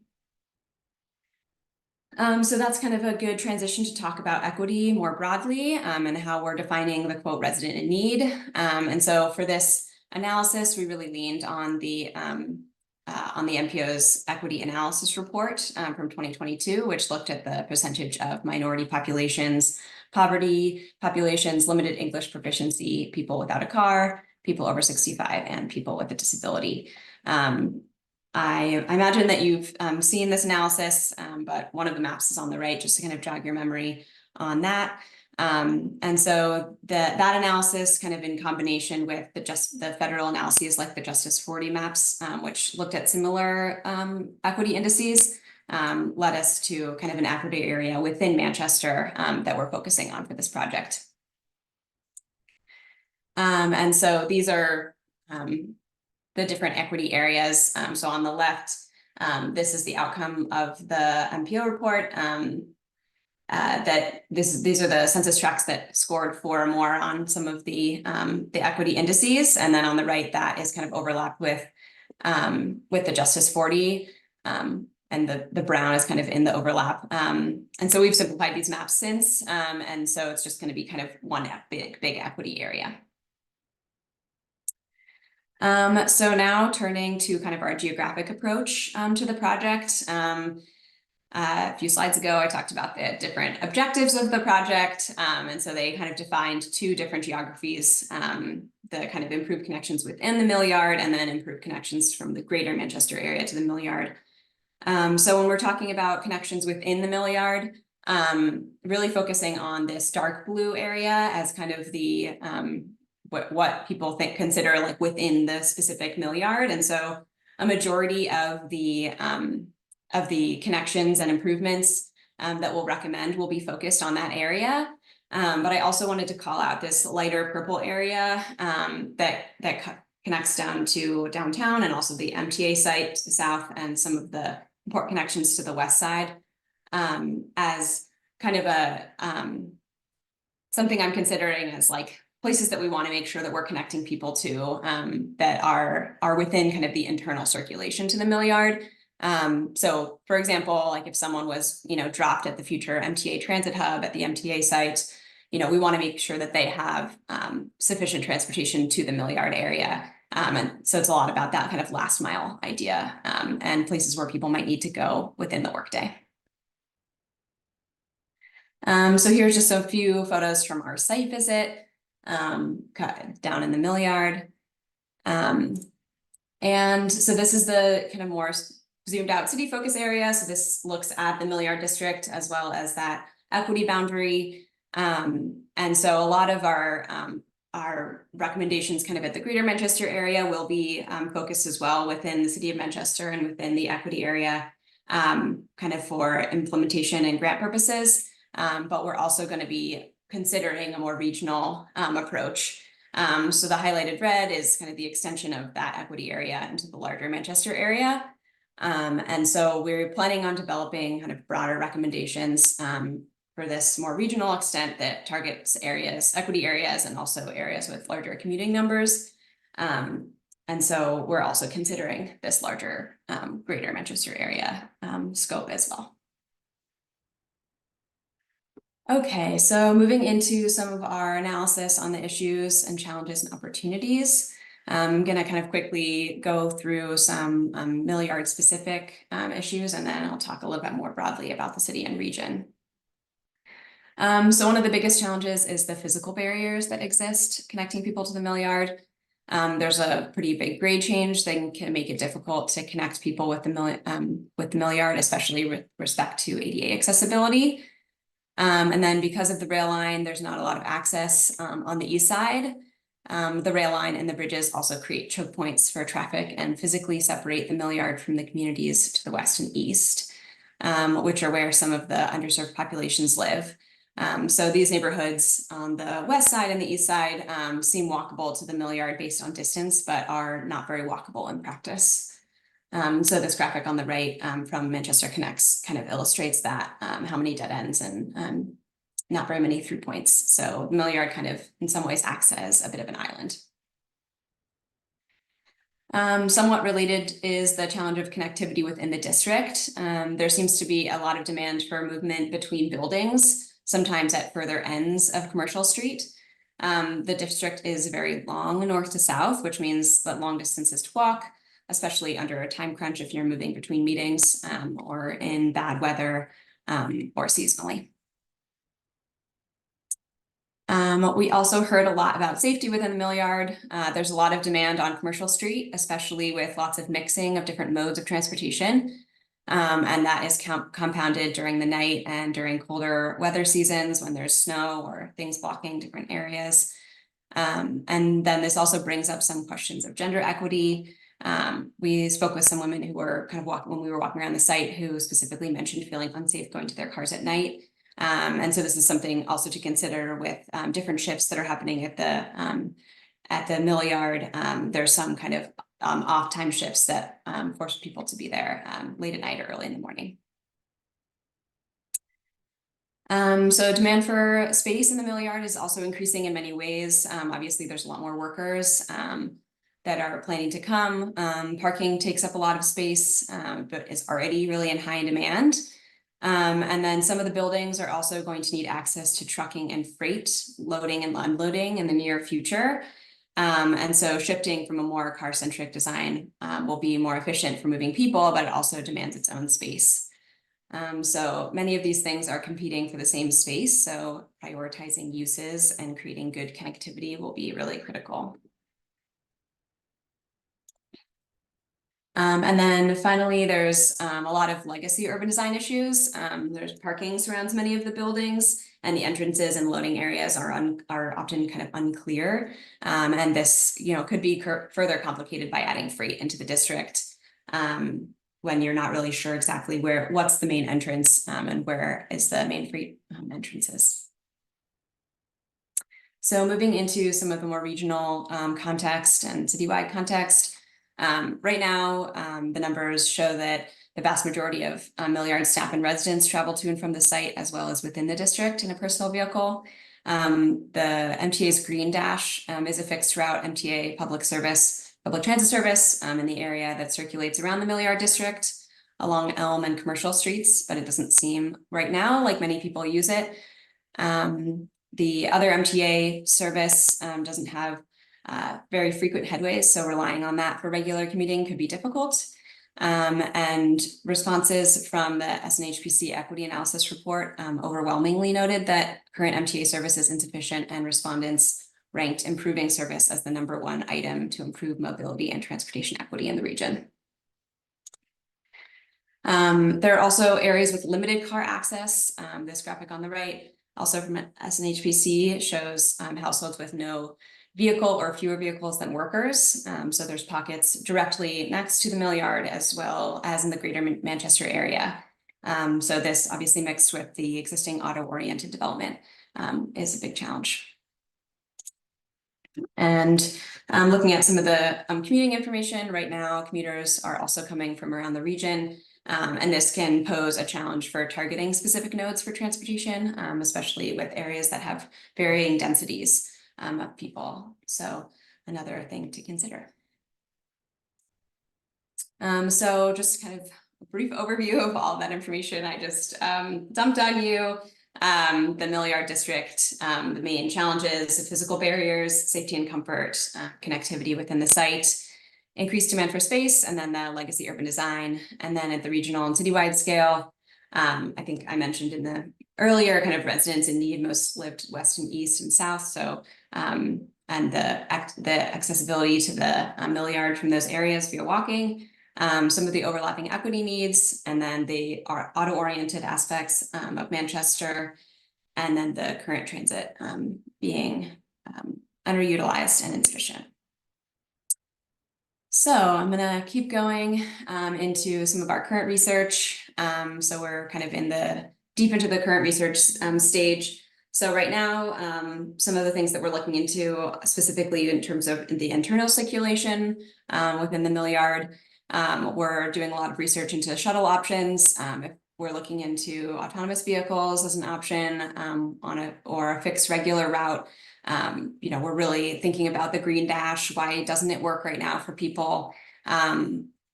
So that's kind of a good transition to talk about equity more broadly and how we're defining the quote resident in need. And so for this analysis, we really leaned on the MPO's equity analysis report from 2022, which looked at the percentage of minority populations, poverty populations, limited English proficiency, people without a car, people over 65, and people with a disability. I imagine that you've seen this analysis, but one of the maps is on the right, just to kind of jog your memory on that. And so that analysis, kind of in combination with the federal analyses like the Justice 40 maps, which looked at similar equity indices, led us to kind of an equity area within Manchester that we're focusing on for this project. And so these are the different equity areas. So on the left, this is the outcome of the MPO report. These are the census tracts that scored 4 or more on some of the equity indices, and then on the right, that is kind of overlapped with the Justice 40, and the brown is kind of in the overlap. And so we've simplified these maps since, and so it's just going to be kind of one big equity area. So now turning to kind of our geographic approach to the project. A few slides ago, I talked about the different objectives of the project. And so they kind of defined 2 different geographies, the kind of improved connections within the mill yard and then improved connections from the greater Manchester area to the mill yard. So when we're talking about connections within the mill yard, really focusing on this dark blue area as kind of the what people consider like within the specific mill yard. And so a majority of the connections and improvements that we'll recommend will be focused on that area. But I also wanted to call out this lighter purple area that connects down to downtown and also the MTA site to the south and some of the important connections to the west side as kind of a something I'm considering as like places that we want to make sure that we're connecting people to that are within kind of the internal circulation to the mill yard. So for example, like if someone was, dropped at the future MTA transit hub at the MTA site, we want to make sure that they have sufficient transportation to the mill yard area. And so it's a lot about that kind of last mile idea and places where people might need to go within the workday. So here's just a few photos from our site visit down in the mill yard. And so this is the kind of more zoomed out city focus area. So this looks at the mill yard district as well as that equity boundary. And so a lot of our recommendations kind of at the greater Manchester area will be focused as well within the city of Manchester and within the equity area kind of for implementation and grant purposes. But we're also going to be considering a more regional approach. So the highlighted red is kind of the extension of that equity area into the larger Manchester area. And so we're planning on developing kind of broader recommendations for this more regional extent that targets areas, equity areas, and also areas with larger commuting numbers. And so we're also considering this larger greater Manchester area scope as well. Okay, so moving into some of our analysis on the issues and challenges and opportunities. I'm going to kind of quickly go through some Milliard specific issues, and then I'll talk a little bit more broadly about the city and region. So one of the biggest challenges is the physical barriers that exist connecting people to the Milliard. There's a pretty big grade change that can make it difficult to connect people with the Milliard, especially with respect to ADA accessibility. And then because of the rail line, there's not a lot of access on the east side. The rail line and the bridges also create choke points for traffic and physically separate the Milliard from the communities to the west and east, which are where some of the underserved populations live. So these neighborhoods on the west side and the east side seem walkable to the Milliard based on distance, but are not very walkable in practice. So this graphic on the right from Manchester Connects kind of illustrates that, how many dead ends and not very many through points. So Milliard kind of in some ways acts as a bit of an island. Somewhat related is the challenge of connectivity within the district. There seems to be a lot of demand for movement between buildings, sometimes at further ends of Commercial Street. The district is very long north to south, which means that long distances to walk, especially under a time crunch if you're moving between meetings or in bad weather or seasonally. We also heard a lot about safety within the Milliard. There's a lot of demand on Commercial Street, especially with lots of mixing of different modes of transportation. And that is compounded during the night and during colder weather seasons when there's snow or things blocking different areas. And then this also brings up some questions of gender equity. We spoke with some women who were kind of when we were walking around the site who specifically mentioned feeling unsafe going to their cars at night. And so this is something also to consider with different shifts that are happening at the Milliard. There's some kind of off time shifts that force people to be there late at night or early in the morning. So demand for space in the Milliard is also increasing in many ways. Obviously, there's a lot more workers that are planning to come. Parking takes up a lot of space, but is already really in high demand. And then some of the buildings are also going to need access to trucking and freight, loading and unloading in the near future. And so shifting from a more car-centric design will be more efficient for moving people, but it also demands its own space. So many of these things are competing for the same space. So prioritizing uses and creating good connectivity will be really critical. And then finally, there's a lot of legacy urban design issues. There's parking surrounds many of the buildings, and the entrances and loading areas are often kind of unclear. And this, could be further complicated by adding freight into the district when you're not really sure exactly what's the main entrance and where is the main freight entrances. So moving into some of the more regional context and citywide context. Right now, the numbers show that the vast majority of Milliard staff and residents travel to and from the site, as well as within the district in a personal vehicle. The MTA's Green Dash is a fixed route MTA public transit service in the area that circulates around the Milliard district along Elm and Commercial streets, but it doesn't seem right now like many people use it. The other MTA service doesn't have very frequent headways, so relying on that for regular commuting could be difficult. And responses from the SNHPC Equity Analysis Report overwhelmingly noted that current MTA service is insufficient, and respondents ranked improving service as the #1 item to improve mobility and transportation equity in the region. There are also areas with limited car access. This graphic on the right, also from SNHPC, shows households with no vehicle or fewer vehicles than workers. So there's pockets directly next to the Milliard as well as in the greater Manchester area. So this obviously mixed with the existing auto-oriented development is a big challenge. And looking at some of the commuting information right now, commuters are also coming from around the region. And this can pose a challenge for targeting specific nodes for transportation, especially with areas that have varying densities of people. So another thing to consider. So just kind of a brief overview of all that information I just dumped on you. The Mill Yard District, the main challenges, physical barriers, safety and comfort, connectivity within the site, increased demand for space, and then the legacy urban design. And then at the regional and citywide scale, I think I mentioned in the earlier kind of residents in need most lived west and east and south. So, and the accessibility to the Mill Yard from those areas via walking, some of the overlapping equity needs, and then the auto-oriented aspects of Manchester, and then the current transit being underutilized and insufficient. So I'm gonna keep going into some of our current research. So we're kind of deep into the current research stage. So right now, some of the things that we're looking into specifically in terms of the internal circulation within the Mill Yard, we're doing a lot of research into shuttle options. If we're looking into autonomous vehicles as an option or a fixed regular route. We're really thinking about the green dash. Why doesn't it work right now for people?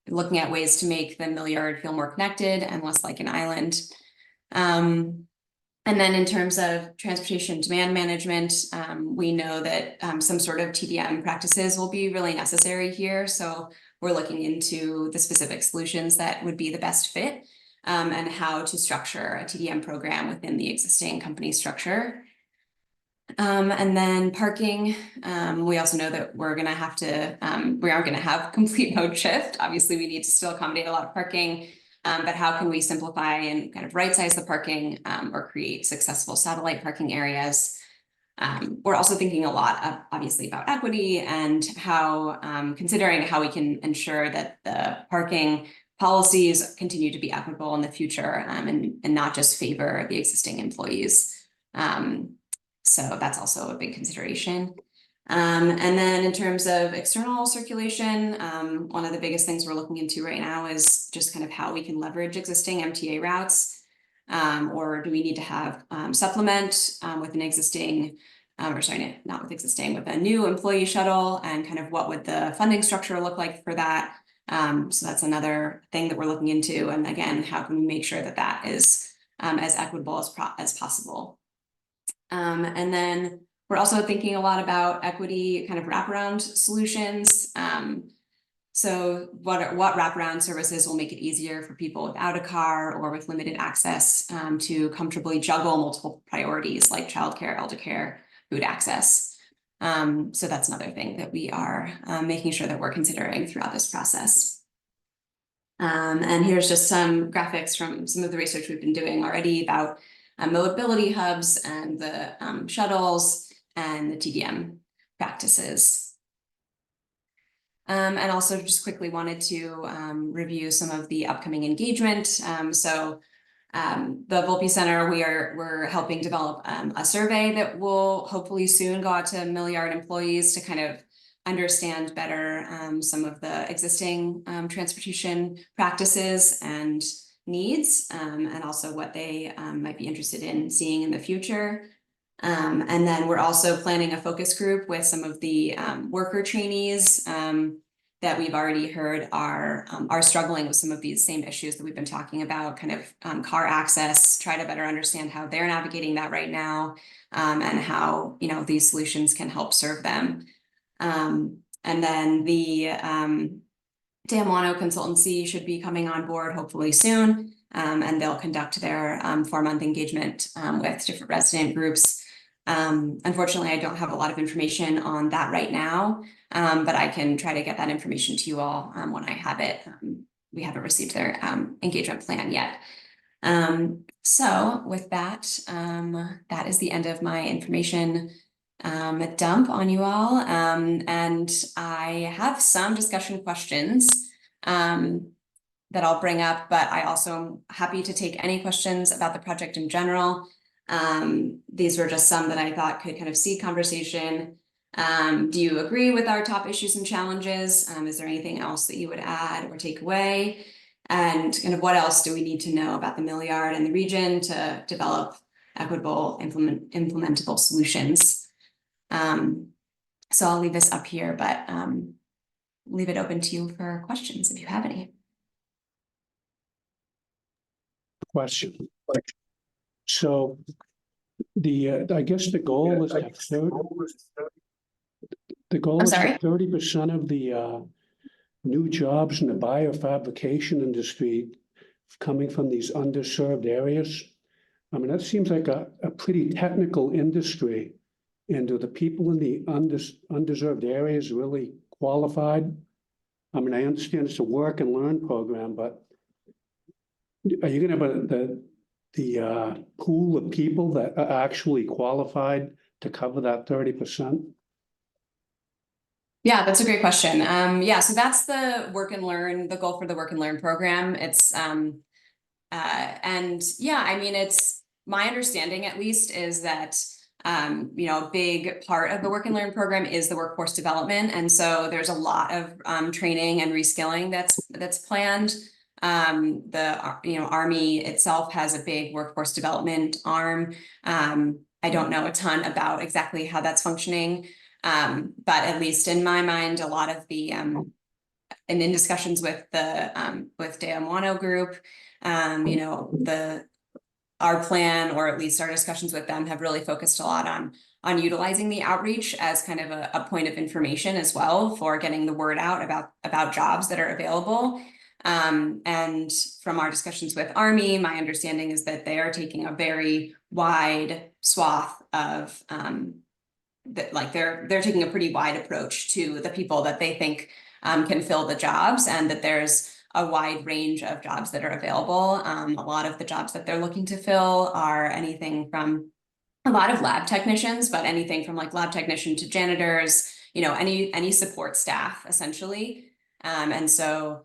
Looking at ways to make the Mill Yard feel more connected and less like an island. And then in terms of transportation demand management, we know that some sort of TDM practices will be really necessary here. So we're looking into the specific solutions that would be the best fit and how to structure a TDM program within the existing company structure. And then parking, we also know that we aren't going to have complete mode shift. Obviously, we need to still accommodate a lot of parking, but how can we simplify and kind of right-size the parking or create successful satellite parking areas? We're also thinking a lot, obviously, about equity and how, considering how we can ensure that the parking policies continue to be equitable in the future and not just favor the existing employees. So that's also a big consideration. And then in terms of external circulation, one of the biggest things we're looking into right now is just kind of how we can leverage existing MTA routes, or do we need to have supplement with an existing, with a new employee shuttle, and kind of what would the funding structure look like for that? So that's another thing that we're looking into. And again, how can we make sure that that is as equitable as possible? And then we're also thinking a lot about equity kind of wraparound solutions. So what wraparound services will make it easier for people without a car or with limited access to comfortably juggle multiple priorities like childcare, elder care, food access. So that's another thing that we are making sure that we're considering throughout this process. And here's just some graphics from some of the research we've been doing already about mobility hubs and the shuttles and the TDM practices. And also just quickly wanted to review some of the upcoming engagement. So the Volpe Center, we're helping develop a survey that will hopefully soon go out to Mill Yard employees to kind of understand better some of the existing transportation practices and needs, and also what they might be interested in seeing in the future. And then we're also planning a focus group with some of the worker trainees that we've already heard are struggling with some of these same issues that we've been talking about, kind of car access, try to better understand how they're navigating that right now, and how these solutions can help serve them. And then the Damwano consultancy should be coming on board hopefully soon, and they'll conduct their 4-month engagement with different resident groups. Unfortunately, I don't have a lot of information on that right now, but I can try to get that information to you all when I have it. We haven't received their engagement plan yet. So with that, that is the end of my information dump on you all. And I have some discussion questions that I'll bring up, but I also am happy to take any questions about the project in general. These were just some that I thought could kind of seed conversation. Do you agree with our top issues and challenges? Is there anything else that you would add or take away? And kind of what else do we need to know about the mill yard and the region to develop equitable implementable solutions. So I'll leave this up here, but leave it open to you for questions if you have any. Question. So I guess the goal is that the goal I'm is sorry? that 30% of the new jobs in the biofabrication industry coming from these underserved areas. I mean, that seems like a pretty technical industry. And do the people in the undeserved areas really qualified? I mean, I understand it's a work and learn program, but are you gonna have the pool of people that are actually qualified to cover that 30%? Yeah, that's a great question. Yeah, so that's the work and learn, the goal for the work and learn program. It's and yeah, I mean, it's my understanding at least is that you know, a big part of the work and learn program is the workforce development. And so there's a lot of training and reskilling that's planned. The you know, Army itself has a big workforce development arm. I don't know a ton about exactly how that's functioning. But at least in my mind, a lot of the and in discussions with the with De Amuano group, you know, our plan, or at least our discussions with them, have really focused a lot on utilizing the outreach as kind of a point of information as well for getting the word out about jobs that are available. And from our discussions with Army, my understanding is that they are taking a very wide swath of that, like they're taking a pretty wide approach to the people that they think can fill the jobs, and that there's a wide range of jobs that are available. A lot of the jobs that they're looking to fill are anything from a lot of lab technicians, but anything from like lab technician to janitors, you know, any support staff essentially. And so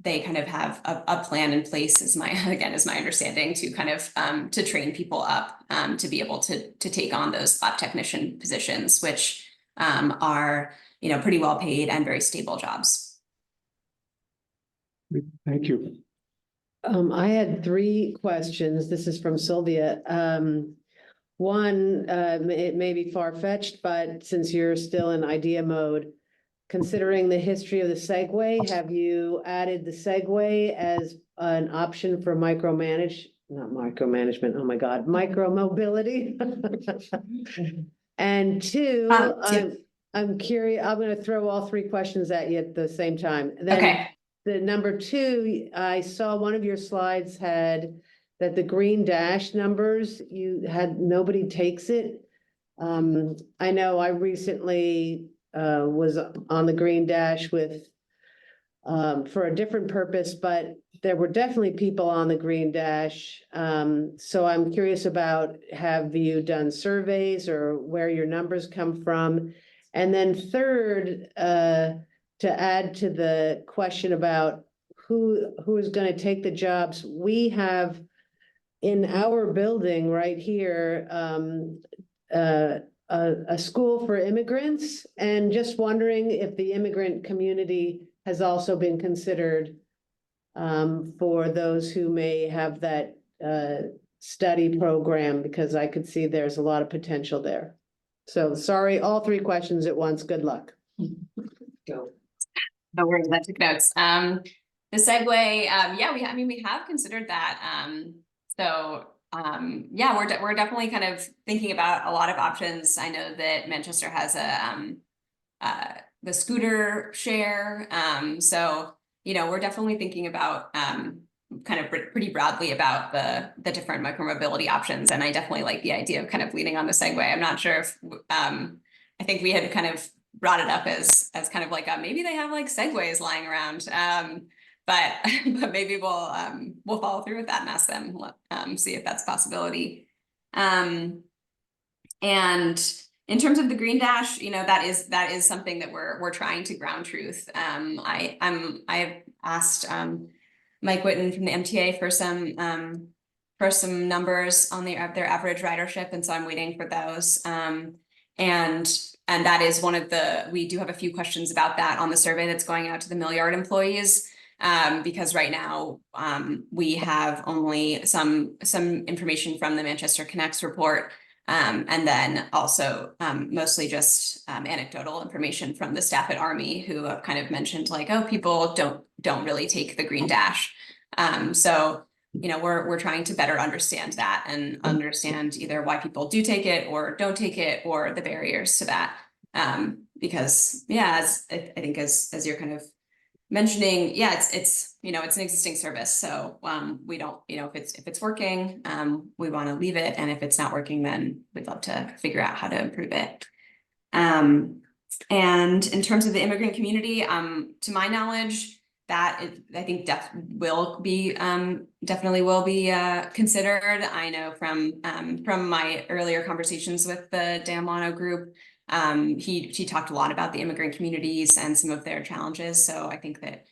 they kind of have a plan in place, is my understanding, to kind of to train people up to be able to take on those lab technician positions, which are, you know, pretty well paid and very stable jobs. Thank you. I had 3 questions. This is from Sylvia. One, it may be far-fetched, but since you're still in idea mode, considering the history of the Segway, have you added the Segway as an option for not micromanagement, oh my God, micro-mobility? And 2, I'm curious, I'm gonna throw all 3 questions at you at the same time. Then Okay. the number 2, I saw one of your slides had that the green dash numbers, you had, nobody takes it. I know I recently was on the green dash with for a different purpose, but there were definitely people on the green dash. So I'm curious about, have you done surveys or where your numbers come from? And then third, to add to the question about who is going to take the jobs, we have in our building right here, a school for immigrants, and just wondering if the immigrant community has also been considered for those who may have that study program, because I could see there's a lot of potential there. So sorry, all 3 questions at once. Good luck. Go. No worries, I took notes. The Segway, yeah, we have considered that. Yeah, we're definitely kind of thinking about a lot of options. I know that Manchester has the scooter share. So, you know, we're definitely thinking about kind of pretty broadly about the different micromobility options. And I definitely like the idea of kind of leaning on the Segway. I'm not sure if I think we had kind of brought it up as kind of like maybe they have like Segways lying around. But maybe we'll follow through with that and ask them, see if that's a possibility. And in terms of the green dash, you know, that is something that we're trying to ground truth. I've asked Mike Whitten from the MTA for some numbers on their average ridership, and so I'm waiting for those. And that is one of we do have a few questions about that on the survey that's going out to the mill yard employees. because right now we have only some information from the Manchester Connects report, and then also mostly just anecdotal information from the staff at Army, who have kind of mentioned like, oh, people don't really take the green dash. So you know, we're trying to better understand that and understand either why people do take it or don't take it, or the barriers to that. Because yeah, I think as you're kind of mentioning, yeah, it's you know, it's an existing service. So we don't, you know, if it's working, we want to leave it. And if it's not working, then we'd love to figure out how to improve it. And in terms of the immigrant community, to my knowledge, that I think definitely will be considered. I know from my earlier conversations with the Dan Lano group, he talked a lot about the immigrant communities and some of their challenges. So I think that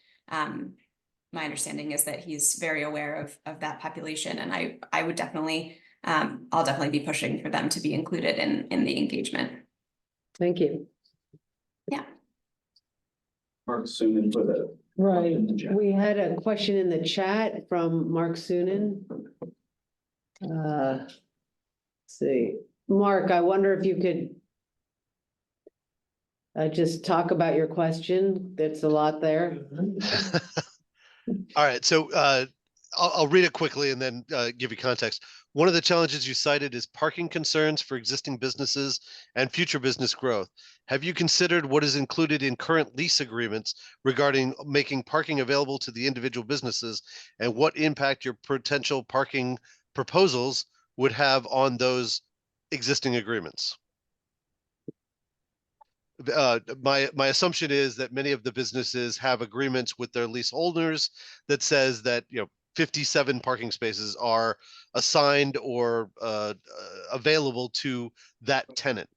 my understanding is that he's very aware of that population, and I would definitely I'll definitely be pushing for them to be included in the engagement. Thank you. Yeah. Mark Suman for the. Right, we had a question in the chat from Mark Sunan. Let's see, Mark, I wonder if you could just talk about your question. There's a lot there. All right, so I'll read it quickly and then give you context. One of the challenges you cited is parking concerns for existing businesses and future business growth. Have you considered what is included in current lease agreements regarding making parking available to the individual businesses, and what impact your potential parking proposals would have on those existing agreements? My assumption is that many of the businesses have agreements with their leaseholders that says that, you know, 57 parking spaces are assigned or available to that tenant.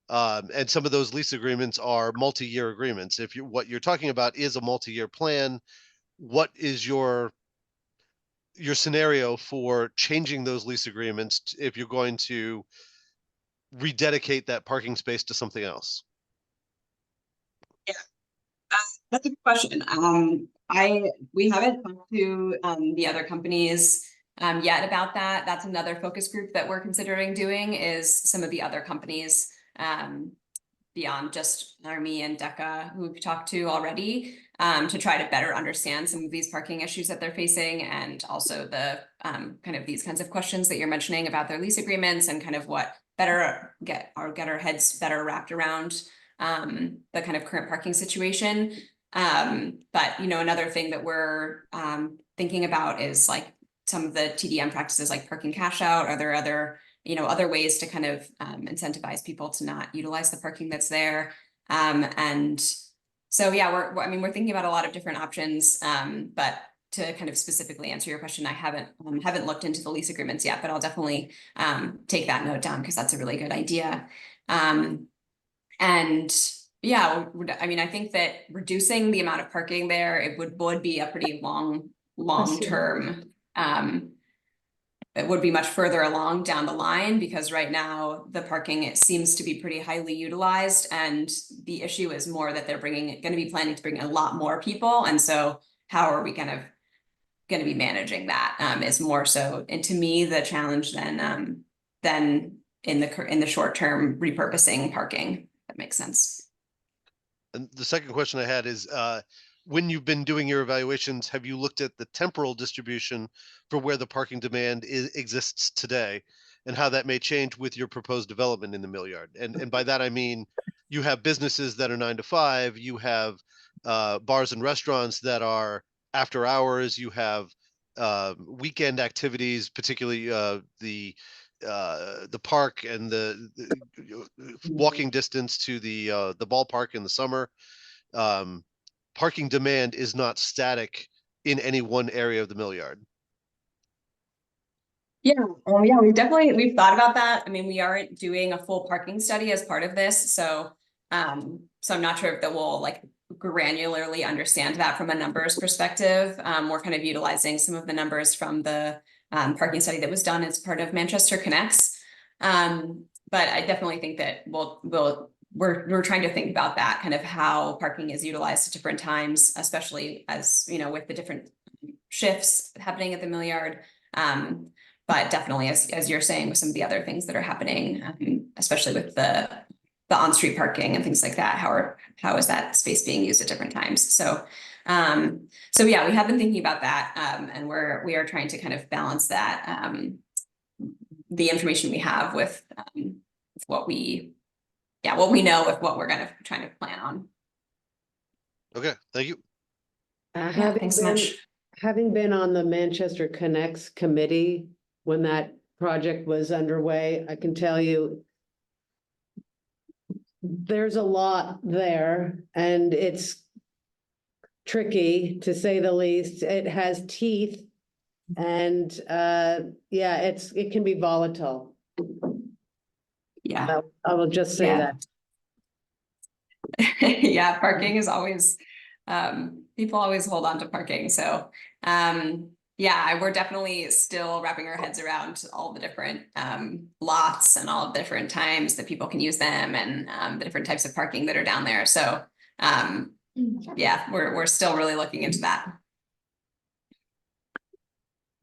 And some of those lease agreements are multi-year agreements. If what you're talking about is a multi-year plan, what is your scenario for changing those lease agreements if you're going to rededicate that parking space to something else? That's a good question. We haven't talked to the other companies yet about that. That's another focus group that we're considering doing, is some of the other companies beyond just Army and DECA, who we've talked to already, to try to better understand some of these parking issues that they're facing, and also the kind of these kinds of questions that you're mentioning about their lease agreements, and kind of what better get our heads better wrapped around the kind of current parking situation. But you know, another thing that we're thinking about is like some of the TDM practices, like parking cash out. Are there other ways to kind of incentivize people to not utilize the parking that's there? And so yeah, we're thinking about a lot of different options. But to kind of specifically answer your question, I haven't looked into the lease agreements yet, but I'll definitely take that note down, because that's a really good idea. And yeah, I mean, I think that reducing the amount of parking there, it would be a pretty long term. It would be much further along down the line, because right now the parking, it seems to be pretty highly utilized, and the issue is more that they're going to be planning to bring a lot more people, and so how are we kind of going to be managing that is more so, and to me, the challenge than in the short term repurposing parking. That makes sense. And the second question I had is, when you've been doing your evaluations, have you looked at the temporal distribution for where the parking demand exists today, and how that may change with your proposed development in the mill yard? And by that, I mean, you have businesses that are 9 to 5, you have bars and restaurants that are after hours, you have weekend activities, particularly the park and the walking distance to the ballpark in the summer. Parking demand is not static in any one area of the mill yard. Yeah, we've thought about that. I mean, we aren't doing a full parking study as part of this, so I'm not sure if that we'll like granularly understand that from a numbers perspective. We're kind of utilizing some of the numbers from the parking study that was done as part of Manchester Connects. But I definitely think that we'll we're trying to think about that, kind of how parking is utilized at different times, especially as, you know, with the different shifts happening at the mill yard. But definitely, as you're saying, with some of the other things that are happening, especially with the on-street parking and things like that, how is that space being used at different times? So yeah, we have been thinking about that, and we are trying to kind of balance that, the information we have with what we know with what we're kind of trying to plan on. Okay, thank you. Thanks so much. Having been on the Manchester Connects committee when that project was underway, I can tell you there's a lot there, and it's tricky to say the least. It has teeth, and yeah, it can be volatile. Yeah, I will just say that. Yeah, parking is always, people always hold on to parking. So, yeah, we're definitely still wrapping our heads around all the different lots and all the different times that people can use them, and the different types of parking that are down there. So, yeah, we're still really looking into that.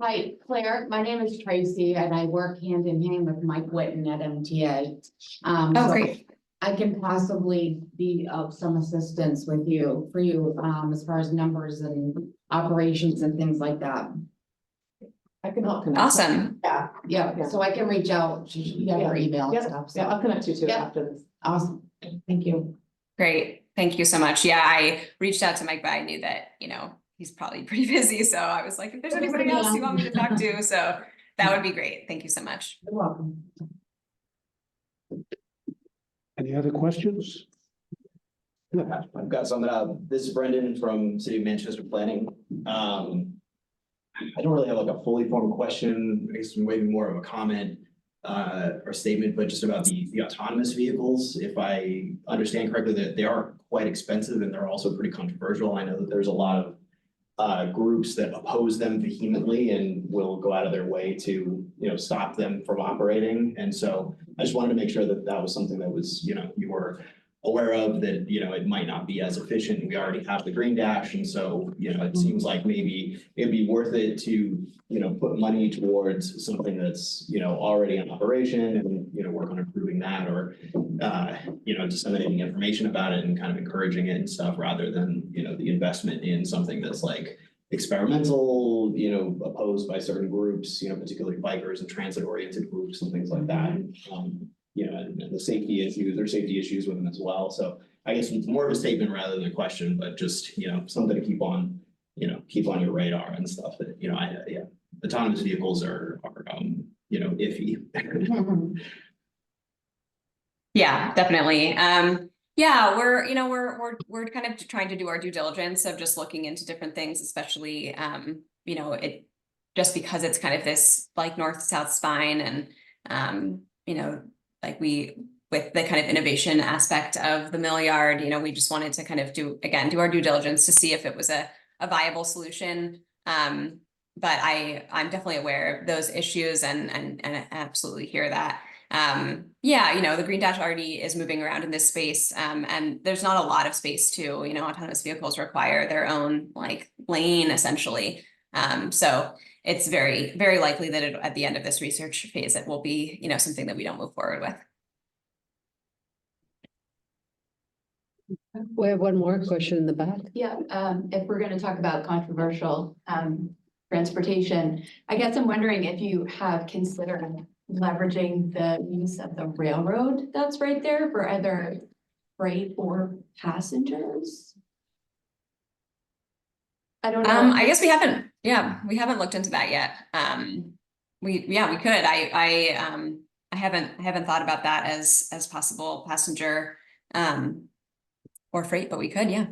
Hi, Claire. My name is Tracy, and I work hand in hand with Mike Whitten at MTA. Oh, So great. I can possibly be of some assistance with you, as far as numbers and operations and things like that. I can help connect. Awesome. Yeah, so I can reach out, you have your email and stuff. So. Yeah, I'll connect you to it Yeah. after this. Awesome, thank you. Great. Thank you so much. Yeah, I reached out to Mike, but I knew that, you know, he's probably pretty busy. So I was like, if there's anybody else you want me to talk to, so that would be great. Thank you so much. You're welcome. Any other questions? I've got some. This is Brendan from City of Manchester Planning. I don't really have like a fully formed question. I guess maybe more of a comment or statement, but just about the autonomous vehicles. If I understand correctly, that they are quite expensive and they're also pretty controversial. I know that there's a lot of groups that oppose them vehemently and will go out of their way to, stop them from operating. And so I just wanted to make sure that that was something that was, you were aware of, that, it might not be as efficient. We already have the green dash. And so, it seems like maybe it'd be worth it to, put money towards something that's, already in operation and, work on improving that, or, disseminating information about it and kind of encouraging it and stuff, rather than, the investment in something that's like experimental, opposed by certain groups, particularly bikers and transit oriented groups and things like that. And the safety issues with them as well. So I guess it's more of a statement rather than a question, but just, something to keep on your radar and stuff that, autonomous vehicles are iffy. Yeah, definitely. Yeah, we're kind of trying to do our due diligence of just looking into different things, especially, it just because it's kind of this like north-south spine, and, like with the kind of innovation aspect of the mill yard, we just wanted to kind of do our due diligence to see if it was a viable solution. But I'm definitely aware of those issues and I absolutely hear that. Yeah, the green dash already is moving around in this space, and there's not a lot of space to, autonomous vehicles require their own like lane essentially. So it's very, very likely that at the end of this research phase, it will be, something that we don't move forward with. We have one more question in the back. Yeah, if we're going to talk about controversial transportation, I guess I'm wondering if you have considered leveraging the use of the railroad that's right there for either freight or passengers. I don't know. I guess we haven't looked into that yet. We could. I haven't thought about that as possible passenger or freight, but we could, yeah.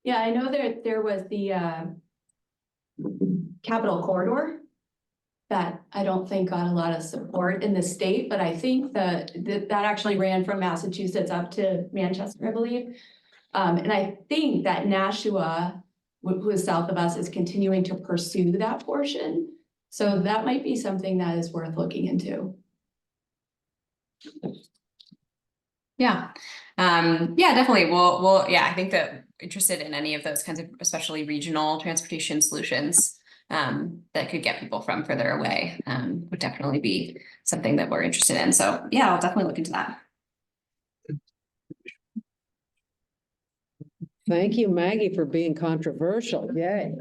Yeah, I know there was the Capital Corridor that I don't think got a lot of support in the state, but I think that actually ran from Massachusetts up to Manchester, I believe. And I think that Nashua, who is south of us, is continuing to pursue that portion. So that might be something that is worth looking into. Yeah, definitely. Well, yeah, I think that interested in any of those kinds of, especially regional transportation solutions that could get people from further away would definitely be something that we're interested in. So yeah, I'll definitely look into that. Thank you, Maggie, for being controversial. Yay.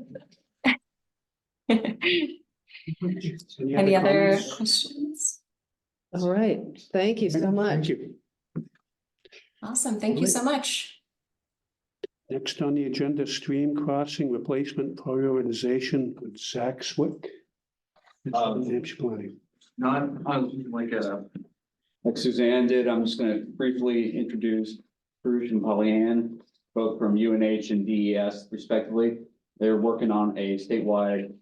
Any other questions? All right. Thank you so much. Thank you. Awesome. Thank you so much. Next on the agenda, stream crossing replacement prioritization with Zach Swick. New Hampshire Planning. Not like Suzanne did, I'm just gonna briefly introduce Bruce and Pollyann, both from UNH and DES respectively. They're working on a statewide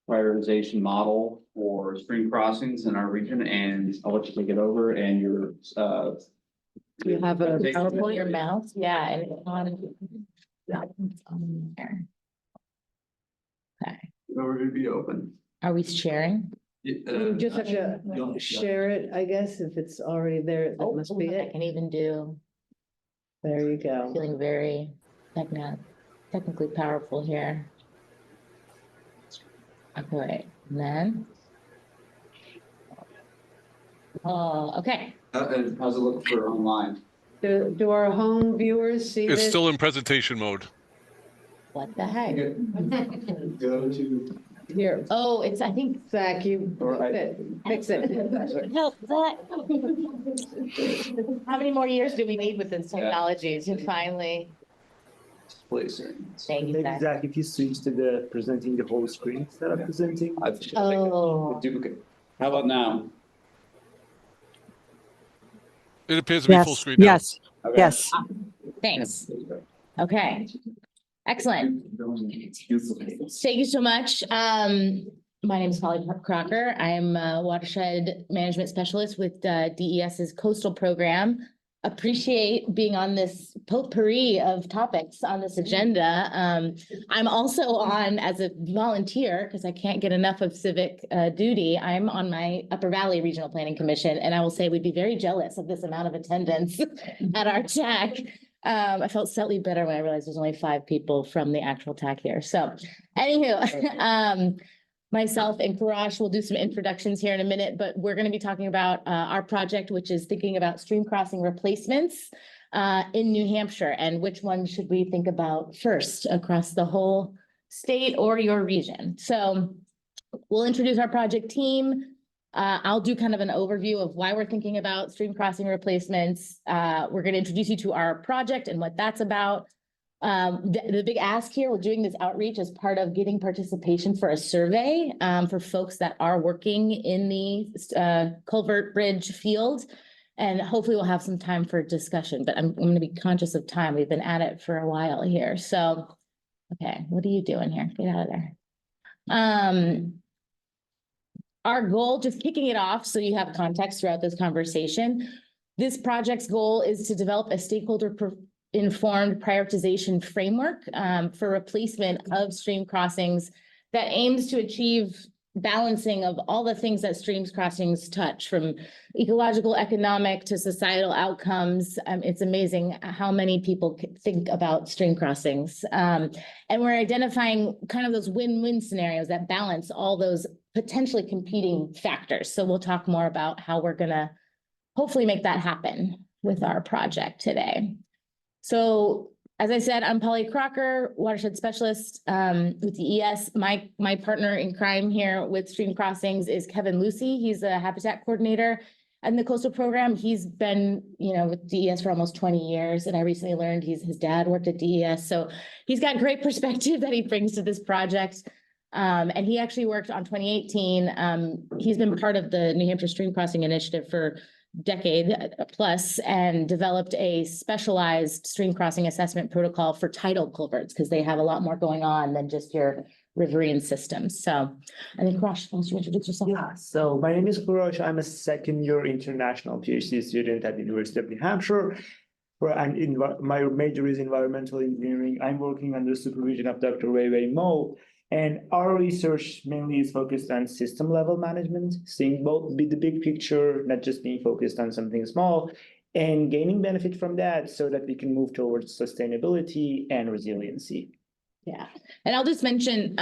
prioritization model for stream crossings in our region, and I'll let you take it over and your You have a PowerPoint? Your mouth, yeah, and it's on. It's on there. Okay, Over to be open. are we sharing? You just have to share it, I guess, if it's already there, that must be I it. can even do, There you go. feeling very technically powerful here. Okay, and then. Oh, okay. And how's it look for online? Do our home viewers see It's this? still in presentation mode. What the heck? Go to. Here, Oh, it's, I think. Zach, you fix it. Help that. How many more years do we need with this technology to finally? Please. Thank you, Zach. Zach, if you switch to the presenting the whole screen instead of presenting. Oh. Duplicate. How about now? It appears to be full screen now. Yes. Okay. Yes. Thanks. Okay. Excellent. Thank you so much. My name is Polly Crocker. I am a watershed management specialist with DES's coastal program. Appreciate being on this potpourri of topics on this agenda. I'm also on as a volunteer because I can't get enough of civic duty. I'm on my Upper Valley Regional Planning Commission, and I will say we'd be very jealous of this amount of attendance at our TAC. I felt slightly better when I realized there's only 5 people from the actual TAC here. So anywho, myself and Karash will do some introductions here in a minute, but we're going to be talking about our project, which is thinking about stream crossing replacements in New Hampshire, and which one should we think about first across the whole state or your region. So we'll introduce our project team. I'll do kind of an overview of why we're thinking about stream crossing replacements. We're going to introduce you to our project and what that's about. The big ask here, we're doing this outreach as part of getting participation for a survey for folks that are working in the culvert bridge field. And hopefully we'll have some time for discussion, but I'm going to be conscious of time. We've been at it for a while here. So, okay, what are you doing here? Get out of there. Our goal, just kicking it off so you have context throughout this conversation, this project's goal is to develop a stakeholder-informed prioritization framework for replacement of stream crossings that aims to achieve balancing of all the things that streams crossings touch, from ecological, economic to societal outcomes. It's amazing how many people think about stream crossings. And we're identifying kind of those win-win scenarios that balance all those potentially competing factors. So we'll talk more about how we're gonna hopefully make that happen with our project today. So as I said, I'm Polly Crocker, watershed specialist with DES. My partner in crime here with stream crossings is Kevin Lucy. He's a habitat coordinator in the coastal program. He's been, with DES for almost 20 years. And I recently learned his dad worked at DES. So he's got great perspective that he brings to this project. And he actually worked on 2018. He's been part of the New Hampshire Stream Crossing Initiative for decade plus and developed a specialized stream crossing assessment protocol for tidal culverts because they have a lot more going on than just your riverine systems. So I think Karash, why don't you introduce yourself? Yeah, so my name is Karash. I'm a second-year international PhD student at the University of New Hampshire. My major is environmental engineering. I'm working under the supervision of Dr. Wei Mo. And our research mainly is focused on system level management, seeing both the big picture, not just being focused on something small, and gaining benefit from that so that we can move towards sustainability and resiliency. Yeah, and I'll just mention,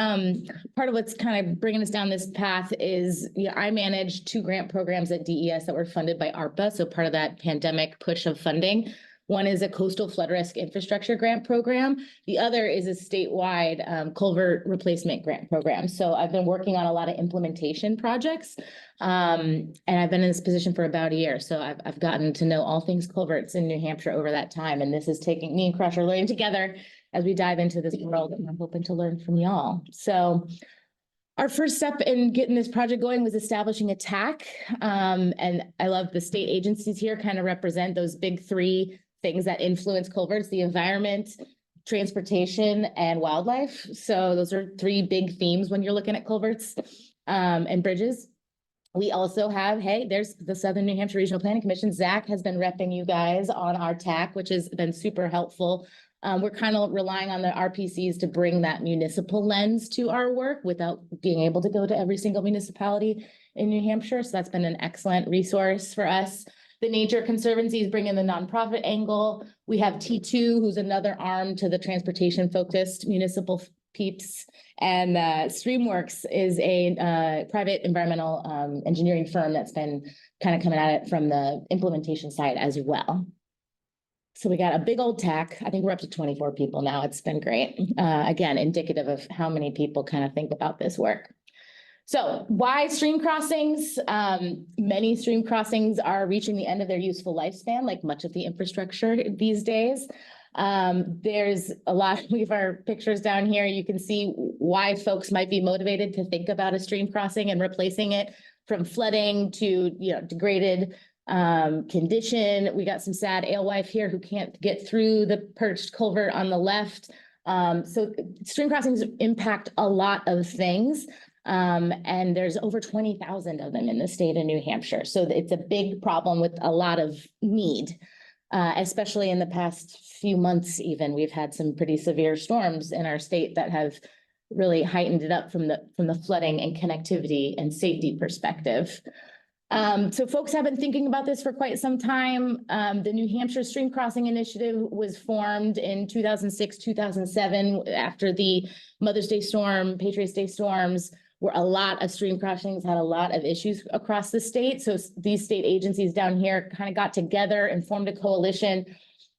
part of what's kind of bringing us down this path is, I manage 2 grant programs at DES that were funded by ARPA, so part of that pandemic push of funding. One is a coastal flood risk infrastructure grant program. The other is a statewide culvert replacement grant program. So I've been working on a lot of implementation projects, and I've been in this position for about a year. So I've gotten to know all things culverts in New Hampshire over that time, and this is taking me and Crush are learning together as we dive into this world, and I'm hoping to learn from y'all. So our first step in getting this project going was establishing a TAC. And I love the state agencies here kind of represent those big 3 things that influence culverts: the environment, transportation, and wildlife. So those are 3 big themes when you're looking at culverts and bridges. We also have, hey, there's the Southern New Hampshire Regional Planning Commission. Zach has been repping you guys on our TAC, which has been super helpful. We're kind of relying on the RPCs to bring that municipal lens to our work without being able to go to every single municipality in New Hampshire. So that's been an excellent resource for us. The Nature Conservancies bring in the nonprofit angle. We have T2, who's another arm to the transportation-focused municipal peeps. And Streamworks is a private environmental engineering firm that's been kind of coming at it from the implementation side as well. So we got a big old TAC. I think we're up to 24 people now. It's been great. Again, indicative of how many people kind of think about this work. So why stream crossings? Many stream crossings are reaching the end of their useful lifespan, like much of the infrastructure these days. There's a lot, we have our pictures down here. You can see why folks might be motivated to think about a stream crossing and replacing it, from flooding to, degraded condition. We got some sad alewife here who can't get through the perched culvert on the left. So stream crossings impact a lot of things. And there's over 20,000 of them in the state of New Hampshire. So it's a big problem with a lot of need, especially in the past few months even. We've had some pretty severe storms in our state that have really heightened it up from the flooding and connectivity and safety perspective. So folks have been thinking about this for quite some time. The New Hampshire Stream Crossing Initiative was formed in 2006, 2007, after the Mother's Day storm, Patriots Day storms, where a lot of stream crossings had a lot of issues across the state. So these state agencies down here kind of got together and formed a coalition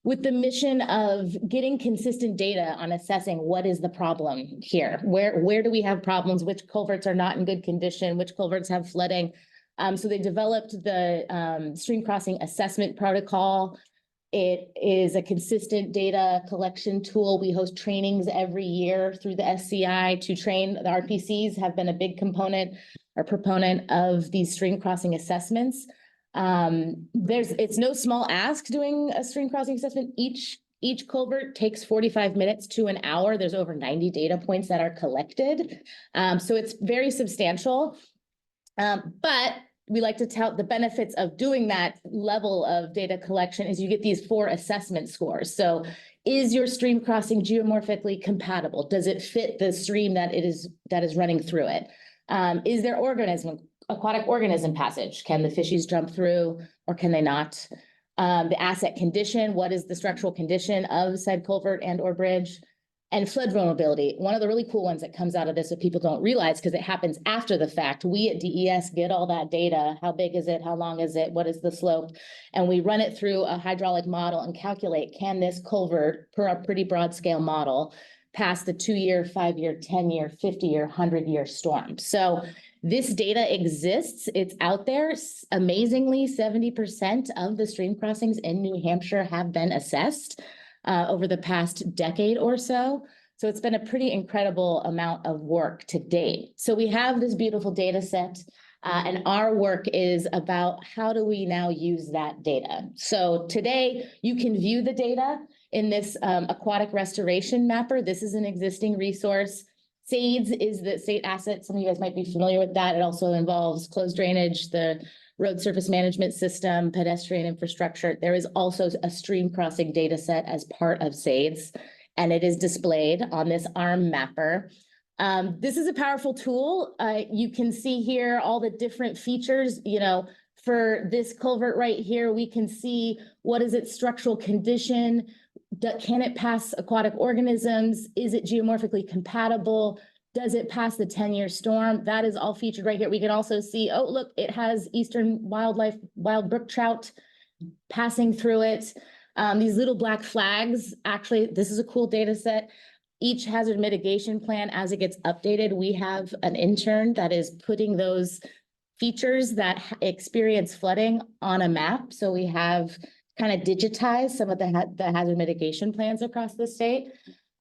with the mission of getting consistent data on assessing what is the problem here. Where do we have problems? Which culverts are not in good condition? Which culverts have flooding? So they developed the stream crossing assessment protocol. It is a consistent data collection tool. We host trainings every year through the SCI to train. The RPCs have been a big component or proponent of these stream crossing assessments. It's no small ask doing a stream crossing assessment. Each culvert takes 45 minutes to an hour. There's over 90 data points that are collected. So it's very substantial. But we like to tout the benefits of doing that level of data collection is you get these 4 assessment scores. So is your stream crossing geomorphically compatible? Does it fit the stream that is running through it? Is there aquatic organism passage? Can the fishies jump through or can they not? The asset condition, what is the structural condition of said culvert and or bridge? And flood vulnerability. One of the really cool ones that comes out of this that people don't realize because it happens after the fact. We at DES get all that data. How big is it? How long is it? What is the slope? And we run it through a hydraulic model and calculate, can this culvert, per a pretty broad scale model, pass the 2-year, 5-year, 10-year, 50-year, 100-year storm? So this data exists. It's out there. Amazingly, 70% of the stream crossings in New Hampshire have been assessed over the past decade or so. So it's been a pretty incredible amount of work to date. So we have this beautiful data set, and our work is about how do we now use that data. So today you can view the data in this aquatic restoration mapper. This is an existing resource. SADES is the state asset. Some of you guys might be familiar with that. It also involves closed drainage, the road surface management system, pedestrian infrastructure. There is also a stream crossing data set as part of SADES, and it is displayed on this ARM mapper. This is a powerful tool. You can see here all the different features, For this culvert right here, we can see what is its structural condition. Can it pass aquatic organisms? Is it geomorphically compatible? Does it pass the 10-year storm? That is all featured right here. We can also see, oh, look, it has eastern wild brook trout passing through it. These little black flags, actually, this is a cool data set. Each hazard mitigation plan, as it gets updated, we have an intern that is putting those features that experience flooding on a map. So we have kind of digitized some of the hazard mitigation plans across the state.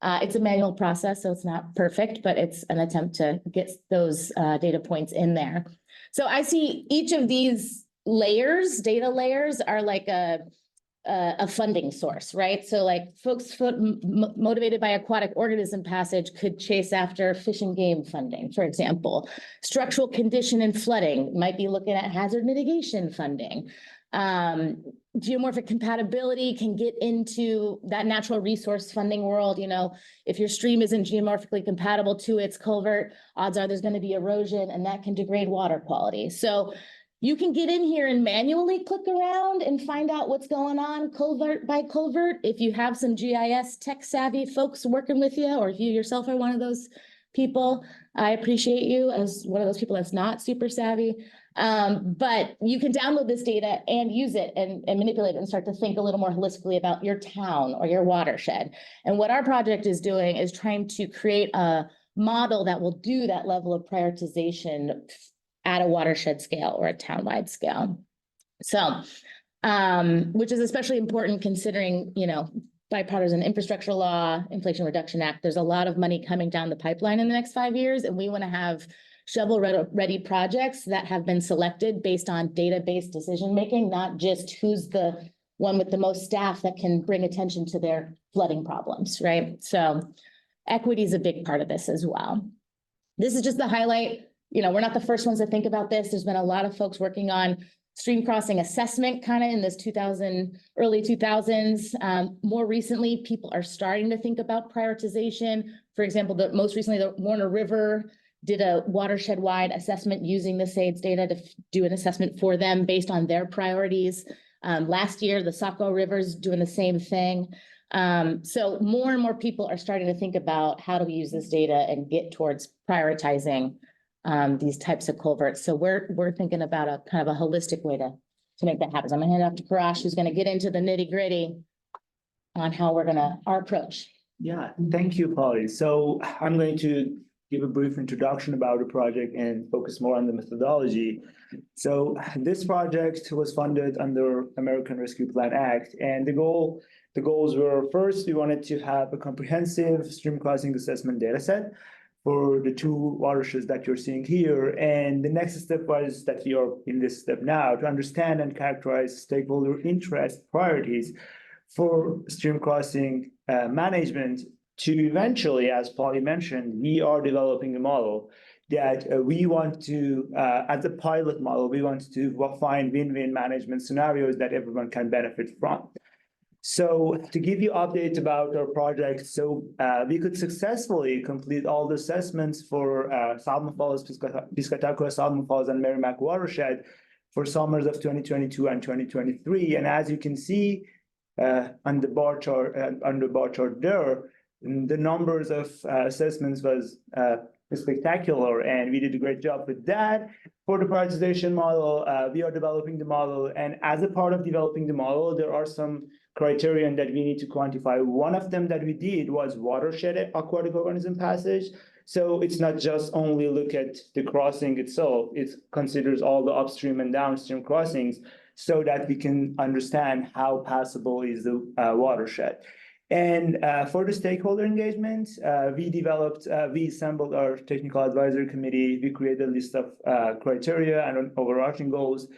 It's a manual process, so it's not perfect, but it's an attempt to get those data points in there. So I see each of these layers, data layers, are like a funding source, right? So like folks motivated by aquatic organism passage could chase after fish and game funding, for example. Structural condition and flooding might be looking at hazard mitigation funding. Geomorphic compatibility can get into that natural resource funding world. You know, if your stream isn't geomorphically compatible to its culvert, odds are there's going to be erosion and that can degrade water quality. So you can get in here and manually click around and find out what's going on culvert by culvert. If you have some GIS tech savvy folks working with you, or if you yourself are one of those people, I appreciate you as one of those people that's not super savvy. But you can download this data and use it and manipulate it and start to think a little more holistically about your town or your watershed. And what our project is doing is trying to create a model that will do that level of prioritization at a watershed scale or a townwide scale. So, which is especially important considering, you know, bipartisan infrastructure law, Inflation Reduction Act. There's a lot of money coming down the pipeline in the next 5 years, and we want to have shovel-ready projects that have been selected based on data-based decision-making, not just who's the one with the most staff that can bring attention to their flooding problems, right? So equity is a big part of this as well. This is just the highlight. You know, we're not the first ones to think about this. There's been a lot of folks working on stream crossing assessment kind of in this early 2000s. More recently, people are starting to think about prioritization. For example, most recently, the Warner River did a watershed-wide assessment using the SAIDS data to do an assessment for them based on their priorities. Last year, the Saco River's doing the same thing. So more and more people are starting to think about how do we use this data and get towards prioritizing these types of culverts. So we're thinking about a kind of a holistic way to make that happen. So I'm gonna hand it off to Parash, who's gonna get into the nitty-gritty on how our approach. Yeah, thank you, Polly. So I'm going to give a brief introduction about the project and focus more on the methodology. So this project was funded under American Rescue Plan Act, and the goals were, first, we wanted to have a comprehensive stream crossing assessment data set for the two watersheds that you're seeing here. And the next step was that we are in this step now to understand and characterize stakeholder interest priorities for stream crossing management to eventually, as Polly mentioned, we are developing a model that we want to, as a pilot model, we want to find win-win management scenarios that everyone can benefit from. So to give you updates about our project, so we could successfully complete all the assessments for Salmon Falls, Piscataqua, Salmon Falls, and Merrimack watershed for summers of 2022 and 2023. And as you can see on the bar chart, there, the numbers of assessments was spectacular, and we did a great job with that. For the prioritization model, we are developing the model, and as a part of developing the model, there are some criterion that we need to quantify. One of them that we did was watershed aquatic organism passage. So it's not just only look at the crossing itself, it considers all the upstream and downstream crossings so that we can understand how passable is the watershed. And for the stakeholder engagement, we assembled our technical advisory committee. We created a list of criteria and overarching goals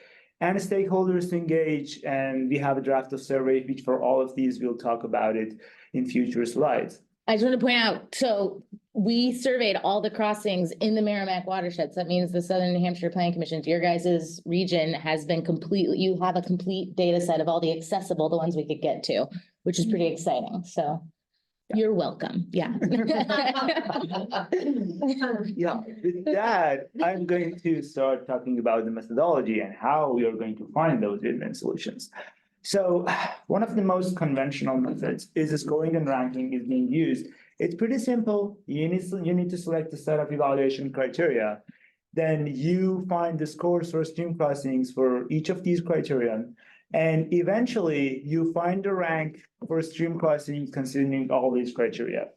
and stakeholders to engage. And we have a draft of survey, which for all of these, we'll talk about it in future slides. I just want to point out, so we surveyed all the crossings in the Merrimack watersheds. That means the Southern New Hampshire Planning Commission, your guys' region has been you have a complete data set of all the accessible, the ones we could get to, which is pretty exciting. So You're welcome. Yeah. Yeah, with that, I'm going to start talking about the methodology and how we are going to find those win-win solutions. So one of the most conventional methods is scoring and ranking is being used. It's pretty simple. You need to select a set of evaluation criteria. Then you find the scores for stream crossings for each of these criteria. And eventually you find the rank for stream crossings considering all these criteria.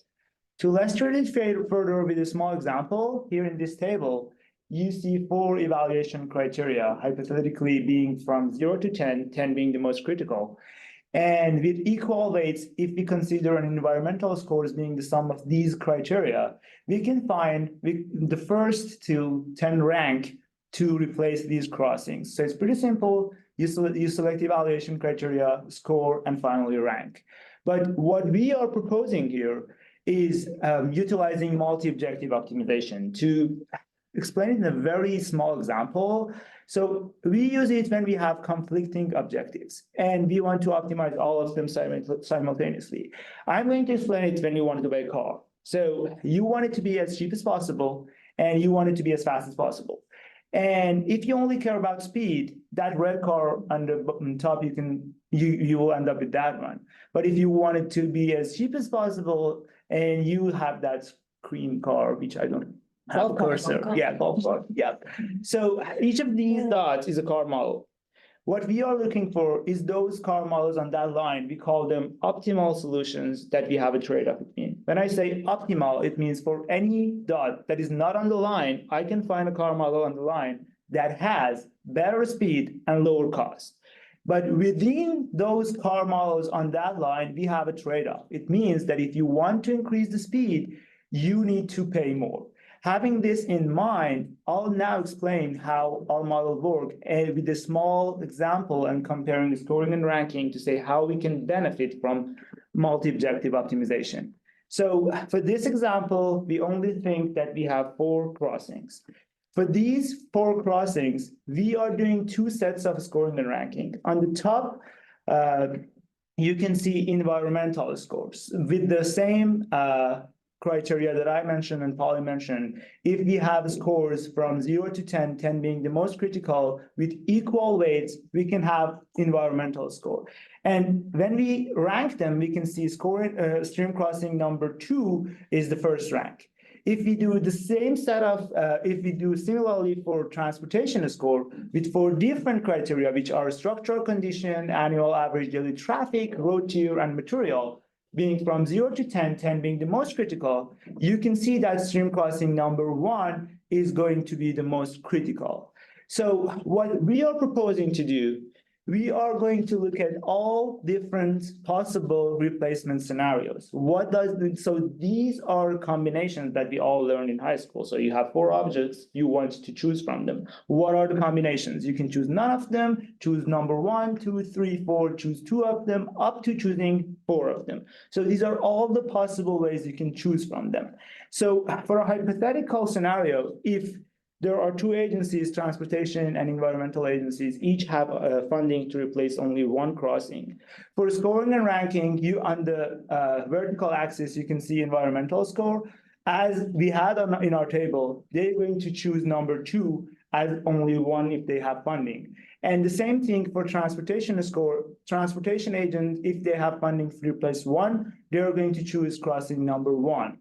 To illustrate it further with a small example, here in this table, you see 4 evaluation criteria, hypothetically being from 0 to 10, 10 being the most critical. And with equal weights, if we consider an environmental score as being the sum of these criteria, we can find the first to 10 rank to replace these crossings. So it's pretty simple. You select evaluation criteria, score, and finally rank. But what we are proposing here is utilizing multi-objective optimization. To explain it in a very small example, so we use it when we have conflicting objectives and we want to optimize all of them simultaneously. I'm going to explain it when you want to buy a car. So you want it to be as cheap as possible and you want it to be as fast as possible. And if you only care about speed, that red car on the top, you will end up with that one. But if you want it to be as cheap as possible and you have that cream car, which I don't have a cursor. Yeah, golf car. Yeah. So each of these dots is a car model. What we are looking for is those car models on that line. We call them optimal solutions that we have a trade-off between. When I say optimal, it means for any dot that is not on the line, I can find a car model on the line that has better speed and lower cost. But within those car models on that line, we have a trade-off. It means that if you want to increase the speed, you need to pay more. Having this in mind, I'll now explain how our model works and with a small example and comparing the scoring and ranking to say how we can benefit from multi-objective optimization. So for this example, we only think that we have 4 crossings. For these 4 crossings, we are doing 2 sets of scoring and ranking. On the top, you can see environmental scores with the same criteria that I mentioned and Polly mentioned. If we have scores from 0 to 10, 10 being the most critical, with equal weights, we can have environmental score. And when we rank them, we can see stream crossing number 2 is the first rank. If we do the same set of, if we do similarly for transportation score with 4 different criteria, which are structural condition, annual average daily traffic, road tier, and material, being from 0 to 10, 10 being the most critical, you can see that stream crossing number 1 is going to be the most critical. So what we are proposing to do, we are going to look at all different possible replacement scenarios. So these are combinations that we all learned in high school. So you have 4 objects, you want to choose from them. What are the combinations? You can choose none of them, choose number 1, 2, 3, 4, choose 2 of them, up to choosing 4 of them. So these are all the possible ways you can choose from them. So for a hypothetical scenario, if there are 2 agencies, transportation and environmental agencies, each have funding to replace only 1 crossing. For scoring and ranking, you on the vertical axis, you can see environmental score. As we had in our table, they're going to choose number 2 as only 1 if they have funding. And the same thing for transportation score. Transportation agents, if they have funding to replace 1, they're going to choose crossing number 1.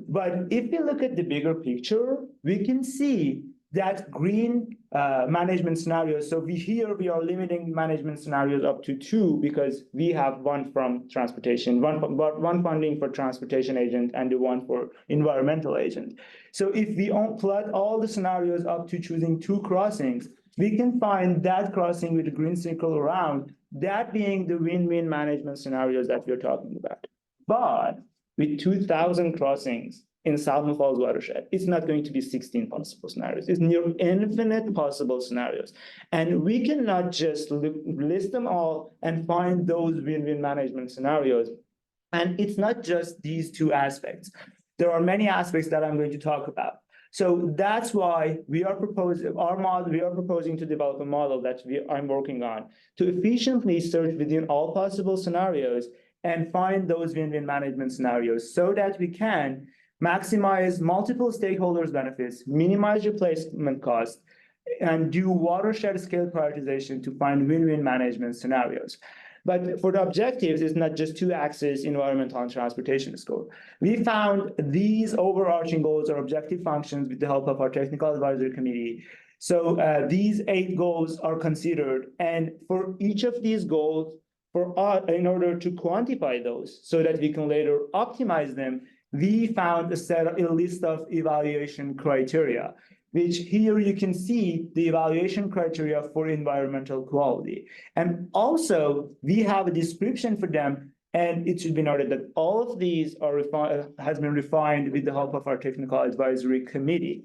But if we look at the bigger picture, we can see that green management scenarios. So we are limiting management scenarios up to 2 because we have 1 from transportation, one funding for transportation agent and the 1 for environmental agent. So if we plot all the scenarios up to choosing 2 crossings, we can find that crossing with a green circle around, that being the win-win management scenarios that we're talking about. But with 2,000 crossings in Salmon Falls watershed, it's not going to be 16 possible scenarios. It's near infinite possible scenarios. And we cannot just list them all and find those win-win management scenarios. And it's not just these 2 aspects. There are many aspects that I'm going to talk about. So that's why we are proposing to develop a model that I'm working on to efficiently search within all possible scenarios and find those win-win management scenarios so that we can maximize multiple stakeholders' benefits, minimize replacement costs, and do watershed scale prioritization to find win-win management scenarios. But for the objectives, it's not just two axes, environmental and transportation score. We found these overarching goals or objective functions with the help of our technical advisory committee. So these 8 goals are considered, and for each of these goals, in order to quantify those so that we can later optimize them, we found a list of evaluation criteria, which here you can see the evaluation criteria for environmental quality. And also, we have a description for them, and it should be noted that all of these has been refined with the help of our technical advisory committee.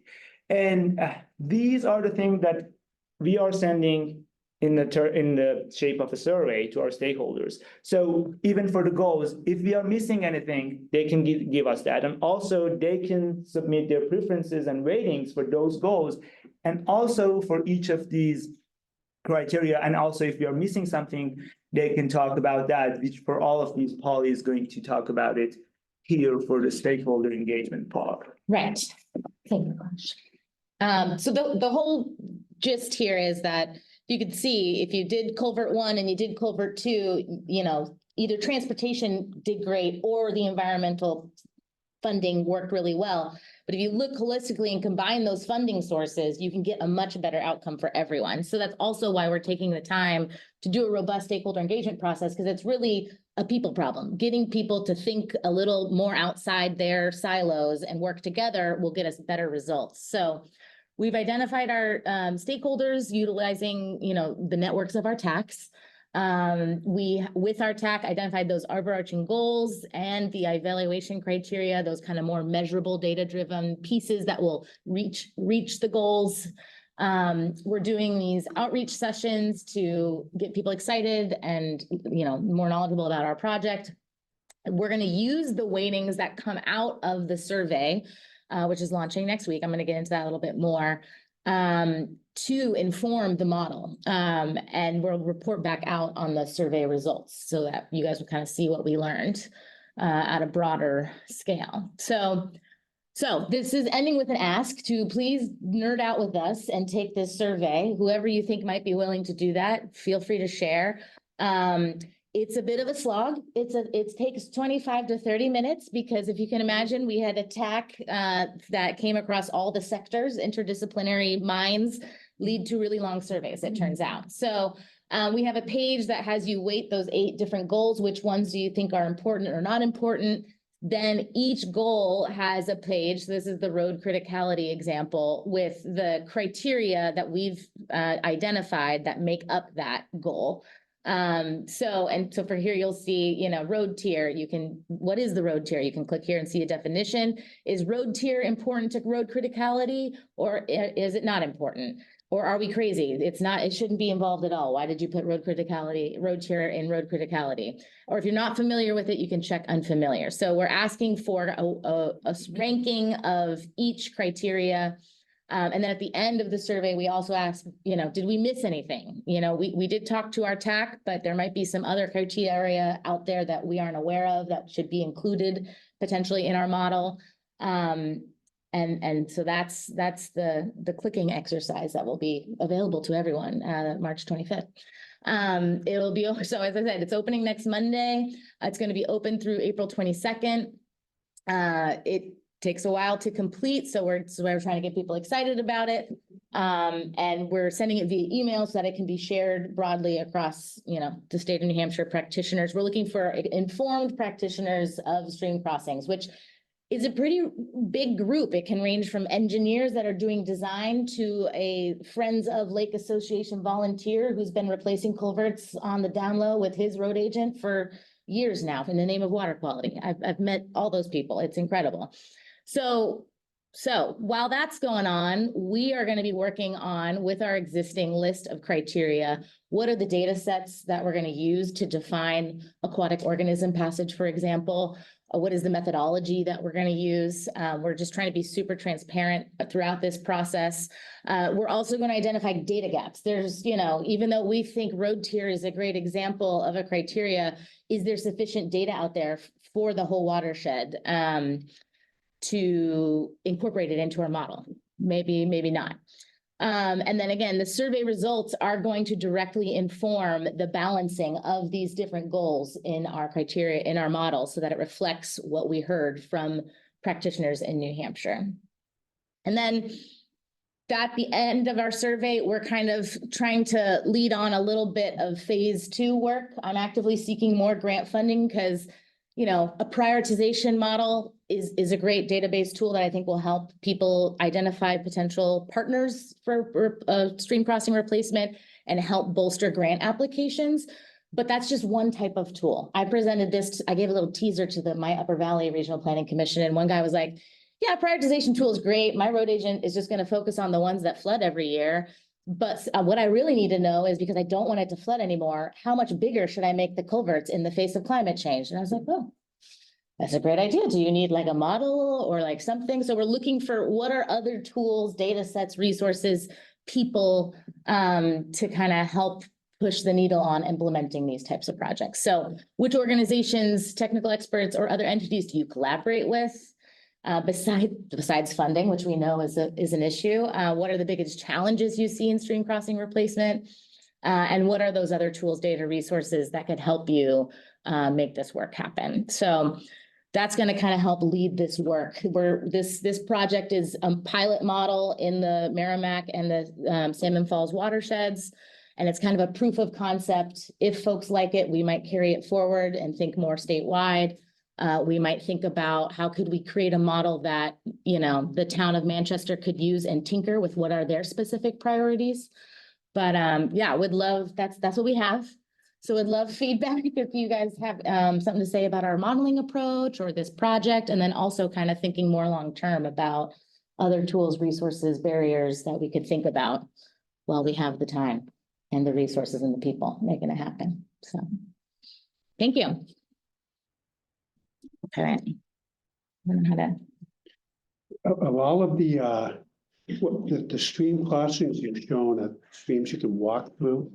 And these are the things that we are sending in the shape of a survey to our stakeholders. So even for the goals, if we are missing anything, they can give us that. And also they can submit their preferences and ratings for those goals. And also for each of these criteria, and also if we are missing something, they can talk about that, which for all of these, Polly is going to talk about it here for the stakeholder engagement part. Right. Thank you, Raj. So the whole gist here is that you could see if you did culvert 1 and you did culvert 2, you know, either transportation did great or the environmental funding worked really well. But if you look holistically and combine those funding sources, you can get a much better outcome for everyone. So that's also why we're taking the time to do a robust stakeholder engagement process, because it's really a people problem. Getting people to think a little more outside their silos and work together will get us better results. So we've identified our stakeholders utilizing, you know, the networks of our TACs. We, with our TAC, identified those overarching goals and the evaluation criteria, those kind of more measurable data-driven pieces that will reach the goals. We're doing these outreach sessions to get people excited and, you know, more knowledgeable about our project. We're going to use the weightings that come out of the survey, which is launching next week. I'm going to get into that a little bit more, to inform the model. And we'll report back out on the survey results so that you guys will kind of see what we learned at a broader scale. So this is ending with an ask to please nerd out with us and take this survey. Whoever you think might be willing to do that, feel free to share. It's a bit of a slog. It takes 25 to 30 minutes because if you can imagine, we had a TAC that came across all the sectors, interdisciplinary minds lead to really long surveys, it turns out. So we have a page that has you weight those 8 different goals. Which ones do you think are important or not important? Then each goal has a page. This is the road criticality example with the criteria that we've identified that make up that goal. So for here, you'll see, you know, road tier, what is the road tier? You can click here and see a definition. Is road tier important to road criticality, or is it not important? Or are we crazy? It shouldn't be involved at all. Why did you put road tier in road criticality? Or if you're not familiar with it, you can check unfamiliar. So we're asking for a ranking of each criteria. And then at the end of the survey, we also ask, you know, did we miss anything? You know, we did talk to our TAC, but there might be some other criteria out there that we aren't aware of that should be included potentially in our model. And so that's the clicking exercise that will be available to everyone March 25th. It'll be, so as I said, it's opening next Monday. It's going to be open through April 22nd. It takes a while to complete, so we're trying to get people excited about it, and we're sending it via email so that it can be shared broadly across, you know, the state of New Hampshire practitioners. We're looking for informed practitioners of stream crossings, which is a pretty big group. It can range from engineers that are doing design to a Friends of Lake Association volunteer who's been replacing culverts on the down low with his road agent for years now in the name of water quality. I've met all those people. It's incredible. So while that's going on, we are going to be working on, with our existing list of criteria, what are the data sets that we're going to use to define aquatic organism passage, for example? What is the methodology that we're going to use? We're just trying to be super transparent throughout this process. We're also going to identify data gaps. There's, even though we think road tier is a great example of a criteria, is there sufficient data out there for the whole watershed to incorporate it into our model? Maybe, maybe not. And then again, the survey results are going to directly inform the balancing of these different goals in our criteria, in our model, so that it reflects what we heard from practitioners in New Hampshire. And then at the end of our survey, we're kind of trying to lead on a little bit of phase 2 work. I'm actively seeking more grant funding because, a prioritization model is a great database tool that I think will help people identify potential partners for stream crossing replacement and help bolster grant applications. But that's just one type of tool. I presented this, I gave a little teaser to the My Upper Valley Regional Planning Commission, and one guy was like, yeah, prioritization tool is great. My road agent is just going to focus on the ones that flood every year. But what I really need to know is, because I don't want it to flood anymore, how much bigger should I make the culverts in the face of climate change? And I was like, oh, that's a great idea. Do you need like a model or like something? So we're looking for what are other tools, data sets, resources, people to kind of help push the needle on implementing these types of projects. So which organizations, technical experts, or other entities do you collaborate with? Besides funding, which we know is an issue, what are the biggest challenges you see in stream crossing replacement? And what are those other tools, data, resources that could help you make this work happen? So that's going to kind of help lead this work. This project is a pilot model in the Merrimack and the Salmon Falls watersheds. And it's kind of a proof of concept. If folks like it, we might carry it forward and think more statewide. We might think about how could we create a model that, the town of Manchester could use and tinker with what are their specific priorities. But yeah, would love, that's what we have. So would love feedback if you guys have something to say about our modeling approach or this project, and then also kind of thinking more long-term about other tools, resources, barriers that we could think about while we have the time and the resources and the people making it happen. So thank you. Okay. I don't know how to. Of all of the stream crossings you've shown, of streams you can walk through,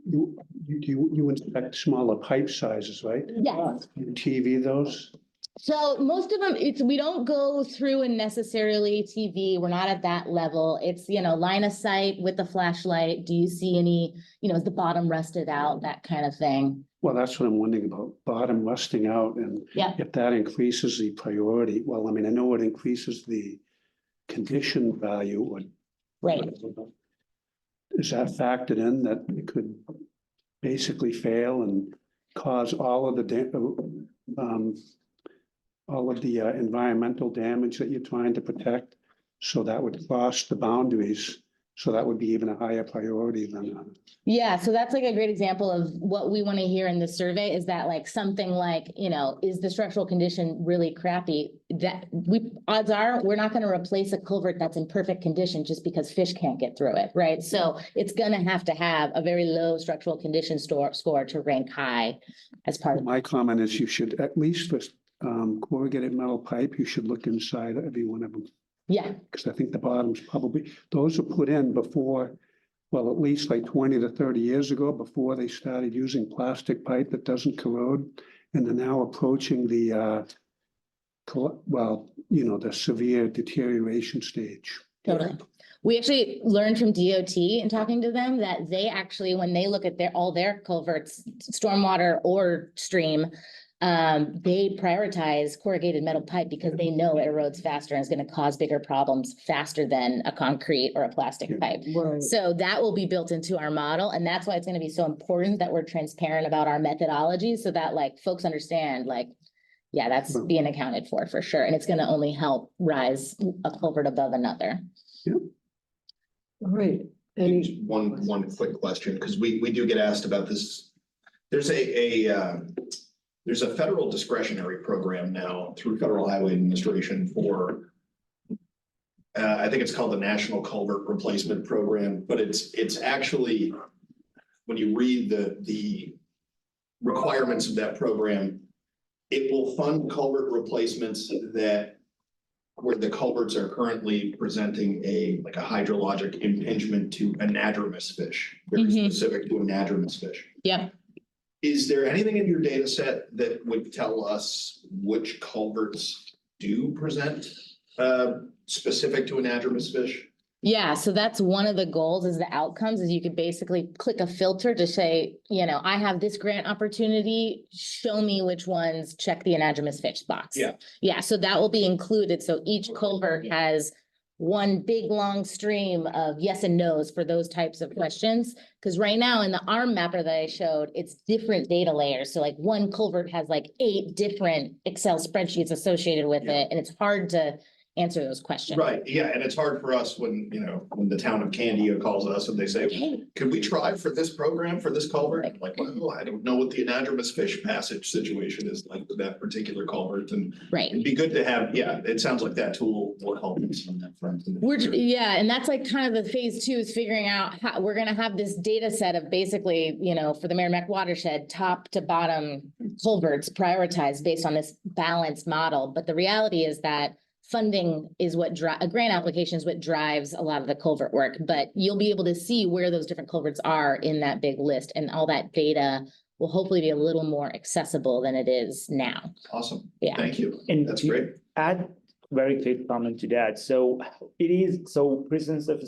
you inspect smaller pipe sizes, right? Yes. You TV those? So most of them, we don't go through and necessarily TV. We're not at that level. It's, line of sight with the flashlight. Do you see any, is the bottom rusted out, that kind of thing? Well, that's what I'm wondering about, bottom rusting out, and yeah, if that increases the priority. Well, I mean, I know it increases the condition value. Right. Is that factored in, that it could basically fail and cause all of the environmental damage that you're trying to protect? So that would cross the boundaries. So that would be even a higher priority than. Yeah, so that's like a great example of what we want to hear in this survey, is that like something like, is the structural condition really crappy? That odds are we're not going to replace a culvert that's in perfect condition just because fish can't get through it, right? So it's going to have a very low structural condition score to rank high as part of. My comment is you should, at least for corrugated metal pipe, you should look inside every one of them. Yeah. Because I think the bottoms probably, those were put in before, well, at least like 20 to 30 years ago, before they started using plastic pipe that doesn't corrode. And they're now approaching the, the severe deterioration stage. Totally. We actually learned from DOT in talking to them that they actually, when they look at all their culverts, stormwater or stream, they prioritize corrugated metal pipe because they know it erodes faster and is going to cause bigger problems faster than a concrete or a plastic pipe. Right. So that will be built into our model. And that's why it's going to be so important that we're transparent about our methodology, so that like folks understand, like, yeah, that's being accounted for sure. And it's going to only help rise a culvert above another. Yep. All right. Just one quick question, because we do get asked about this. There's there's a federal discretionary program now through Federal Highway Administration for, I think it's called the National Culvert Replacement Program, but it's actually, when you read the requirements of that program, it will fund culvert replacements that where the culverts are currently presenting like a hydrologic impingement to anadromous fish, very specific to anadromous fish. Yep. Is there anything in your data set that would tell us which culverts do present specific to anadromous fish? Yeah, so that's one of the goals is the outcomes is you could basically click a filter to say, you know, I have this grant opportunity, show me which ones check the anadromous fish box. Yeah. Yeah, so that will be included. So each culvert has one big long stream of yes and no's for those types of questions. Because right now in the ARM mapper that I showed, it's different data layers. So like one culvert has like 8 different Excel spreadsheets associated with it, and it's hard to answer those questions. Right, yeah, and it's hard for us when, you know, when the town of Candia calls us and they say, Okay. could we try for this program, for this culvert? I'm like, well, I don't know what the anadromous fish passage situation is like with that particular culvert, and Right. it'd be good to have, yeah, it sounds like that tool will help us on that front. Yeah, and that's like kind of the phase 2 is figuring out how we're gonna have this data set of basically, you know, for the Merrimack watershed, top to bottom culverts prioritized based on this balanced model. But the reality is that funding is what a grant application is what drives a lot of the culvert work, but you'll be able to see where those different culverts are in that big list, and all that data will hopefully be a little more accessible than it is now. Awesome. Yeah. Thank you. And That's great. Add very quick comment to that. So presence of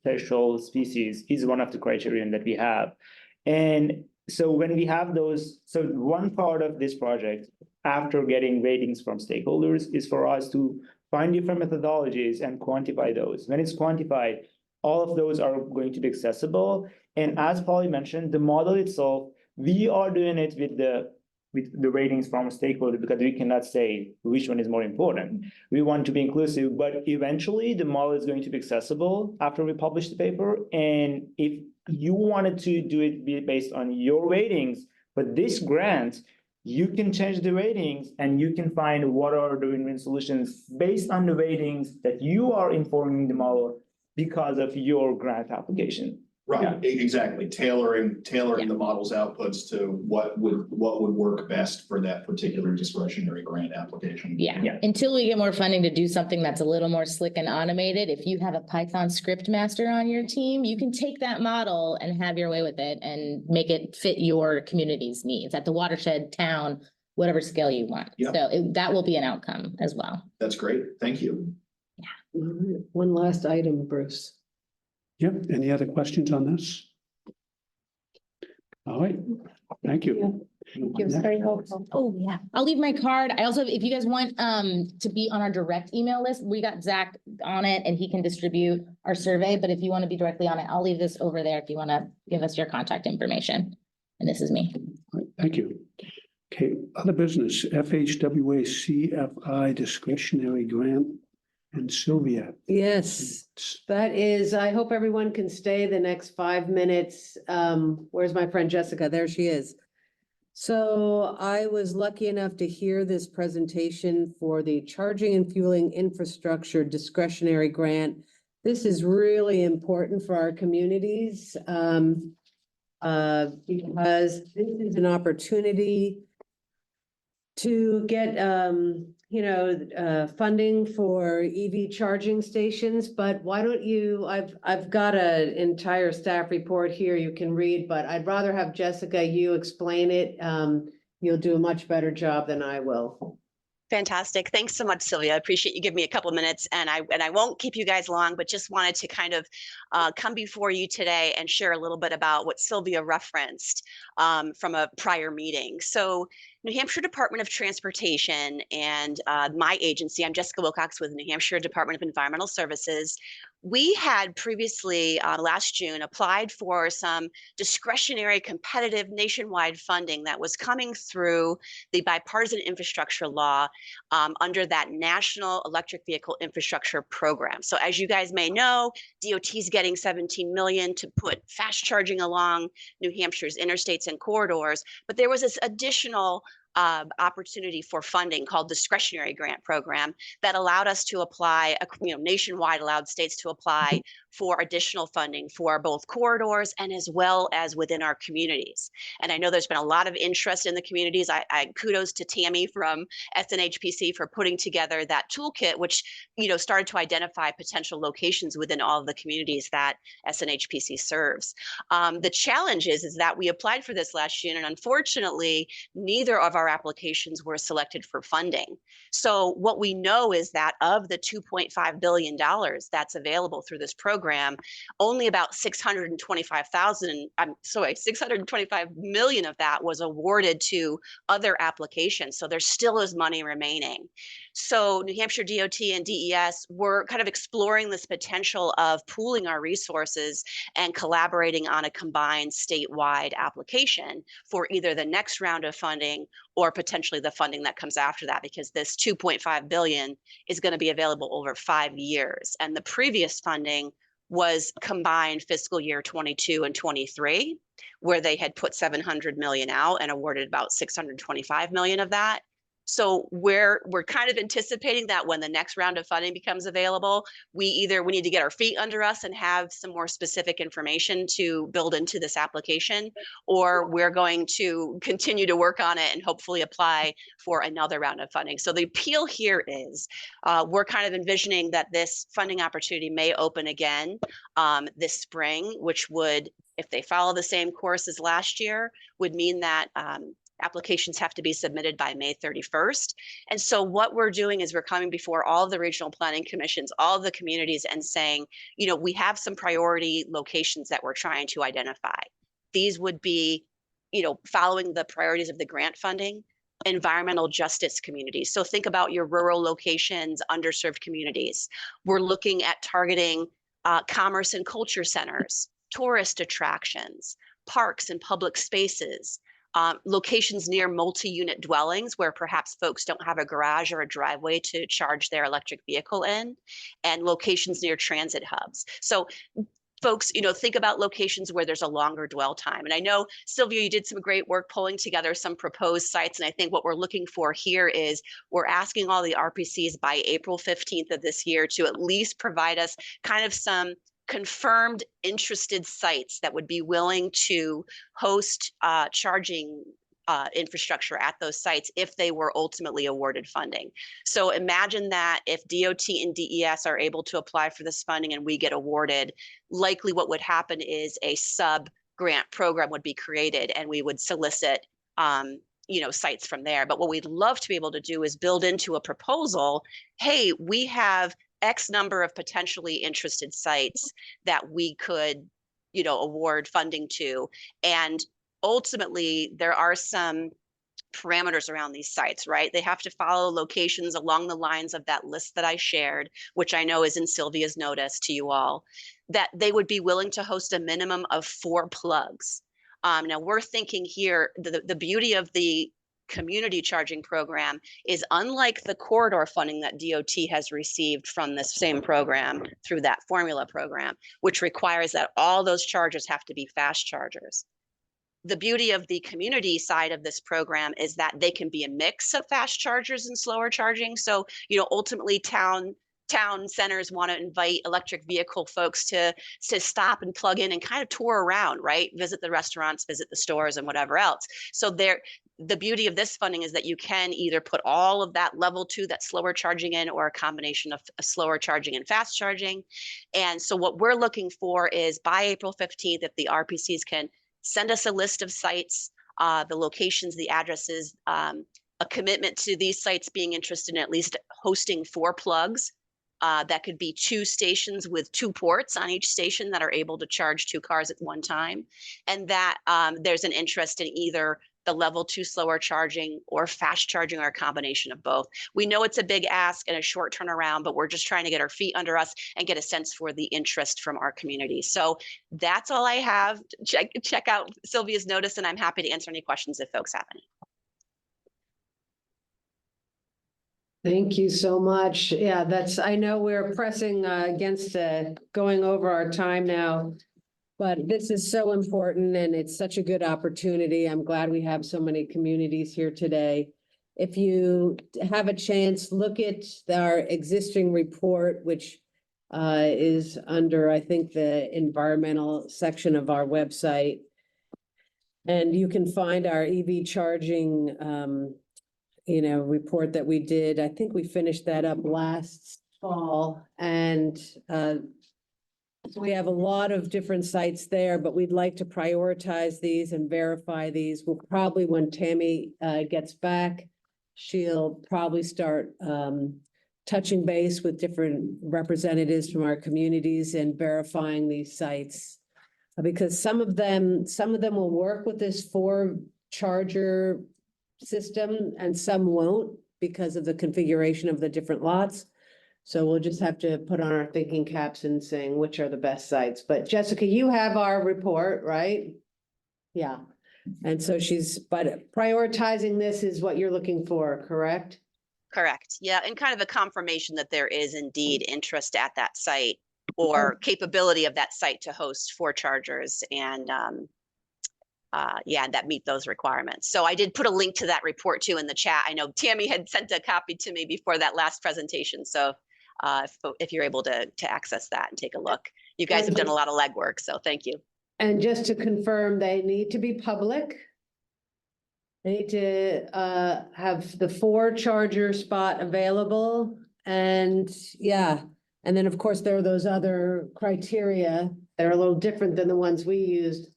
special species is one of the criterion that we have. And so when we have those, so one part of this project, after getting ratings from stakeholders, is for us to find different methodologies and quantify those. When it's quantified, all of those are going to be accessible. And as Polly mentioned, the model itself, we are doing it with the ratings from a stakeholder because we cannot say which one is more important. We want to be inclusive, but eventually the model is going to be accessible after we publish the paper. And if you wanted to do it based on your ratings, but this grant, you can change the ratings and you can find what are the win-win solutions based on the ratings that you are informing the model because of your grant application. Right, exactly. Tailoring the model's outputs to what would work best for that particular discretionary grant application. Yeah. Until we get more funding to do something that's a little more slick and automated, if you have a Python script master on your team, you can take that model and have your way with it and make it fit your community's needs at the watershed, town, whatever scale you want. Yep. So that will be an outcome as well. That's great. Thank you. All right. One last item, Bruce. Yep, any other questions on this? All right, thank you. It was very helpful. Oh, yeah. I'll leave my card. I also, if you guys want to be on our direct email list, we got Zach on it and he can distribute our survey. But if you want to be directly on it, I'll leave this over there if you want to give us your contact information. And this is me. All right, thank you. Okay, other business, FHWA CFI discretionary grant. And Sylvia. Yes, that is, I hope everyone can stay the next 5 minutes. Where's my friend Jessica? There she is. So I was lucky enough to hear this presentation for the Charging and Fueling Infrastructure Discretionary Grant. This is really important for our communities because this is an opportunity to get funding for EV charging stations, but why don't you, I've got an entire staff report here you can read, but I'd rather have Jessica, you explain it. You'll do a much better job than I will. Fantastic. Thanks so much, Sylvia. I appreciate you giving me a couple of minutes, and I won't keep you guys long, but just wanted to kind of come before you today and share a little bit about what Sylvia referenced from a prior meeting. So New Hampshire Department of Transportation and my agency, I'm Jessica Wilcox with New Hampshire Department of Environmental Services. We had previously last June applied for some discretionary competitive nationwide funding that was coming through the bipartisan infrastructure law under that National Electric Vehicle Infrastructure Program. So as you guys may know, DOT's getting $17 million to put fast charging along New Hampshire's interstates and corridors, but there was this additional opportunity for funding called discretionary grant program that allowed us to apply, nationwide allowed states to apply for additional funding for both corridors and as well as within our communities. And I know there's been a lot of interest in the communities. I kudos to Tammy from SNHPC for putting together that toolkit, which, you know, started to identify potential locations within all of the communities that SNHPC serves. The challenge is that we applied for this last year, and unfortunately, neither of our applications were selected for funding. So what we know is that of the $2.5 billion that's available through this program, only about 625 million of that was awarded to other applications. So there still is money remaining. So New Hampshire DOT and DES were kind of exploring this potential of pooling our resources and collaborating on a combined statewide application for either the next round of funding or potentially the funding that comes after that, because this 2.5 billion is going to be available over 5 years. And the previous funding was combined fiscal year 22 and 23, where they had put 700 million out and awarded about 625 million of that. So we're kind of anticipating that when the next round of funding becomes available, we need to get our feet under us and have some more specific information to build into this application, or we're going to continue to work on it and hopefully apply for another round of funding. So the appeal here is we're kind of envisioning that this funding opportunity may open again this spring, which would, if they follow the same course as last year, would mean that applications have to be submitted by May 31st. And so what we're doing is we're coming before all of the regional planning commissions, all of the communities, and saying, you know, we have some priority locations that we're trying to identify. These would be, you know, following the priorities of the grant funding, environmental justice communities. So think about your rural locations, underserved communities. We're looking at targeting commerce and culture centers, tourist attractions, parks and public spaces, locations near multi-unit dwellings where perhaps folks don't have a garage or a driveway to charge their electric vehicle in, and locations near transit hubs. So folks, you know, think about locations where there's a longer dwell time. And I know, Sylvia, you did some great work pulling together some proposed sites. And I think what we're looking for here is we're asking all the RPCs by April 15th of this year to at least provide us kind of some confirmed interested sites that would be willing to host charging infrastructure at those sites if they were ultimately awarded funding. So imagine that if DOT and DES are able to apply for this funding and we get awarded, likely what would happen is a sub-grant program would be created and we would solicit you know, sites from there. But what we'd love to be able to do is build into a proposal, hey, we have X number of potentially interested sites that we could, you know, award funding to. And ultimately, there are some parameters around these sites, right? They have to follow locations along the lines of that list that I shared, which I know is in Sylvia's notice to you all, that they would be willing to host a minimum of 4 plugs. Now we're thinking here, the beauty of the community charging program is unlike the corridor funding that DOT has received from this same program through that formula program, which requires that all those chargers have to be fast chargers. The beauty of the community side of this program is that they can be a mix of fast chargers and slower charging. So, you know, ultimately town centers want to invite electric vehicle folks to stop and plug in and kind of tour around, right? Visit the restaurants, visit the stores and whatever else. So the beauty of this funding is that you can either put all of that level 2, that slower charging in, or a combination of slower charging and fast charging. And so what we're looking for is by April 15th, if the RPCs can send us a list of sites, the locations, the addresses, a commitment to these sites being interested in at least hosting 4 plugs. That could be 2 stations with 2 ports on each station that are able to charge 2 cars at one time. And that there's an interest in either the level 2 slower charging or fast charging, or a combination of both. We know it's a big ask and a short turnaround, but we're just trying to get our feet under us and get a sense for the interest from our community. So that's all I have. Check out Sylvia's notice, and I'm happy to answer any questions if folks have any. Thank you so much. Yeah, I know we're pressing against going over our time now, but this is so important and it's such a good opportunity. I'm glad we have so many communities here today. If you have a chance, look at our existing report, which is under, I think, the environmental section of our website. And you can find our EV charging, report that we did. I think we finished that up last fall. And so we have a lot of different sites there, but we'd like to prioritize these and verify these. We'll probably, when Tammy gets back, she'll probably start touching base with different representatives from our communities and verifying these sites. Because some of them will work with this 4-charger system and some won't because of the configuration of the different lots. So we'll just have to put on our thinking caps and saying which are the best sites. But Jessica, you have our report, right? Yeah. And so but prioritizing this is what you're looking for, correct? Correct. Yeah, and kind of a confirmation that there is indeed interest at that site or capability of that site to host 4 chargers and that meet those requirements. So I did put a link to that report too in the chat. I know Tammy had sent a copy to me before that last presentation. So if you're able to access that and take a look, you guys have done a lot of legwork. So thank you. And just to confirm, they need to be public. They need to have the 4-charger spot available. And and then of course there are those other criteria that are a little different than the ones we used.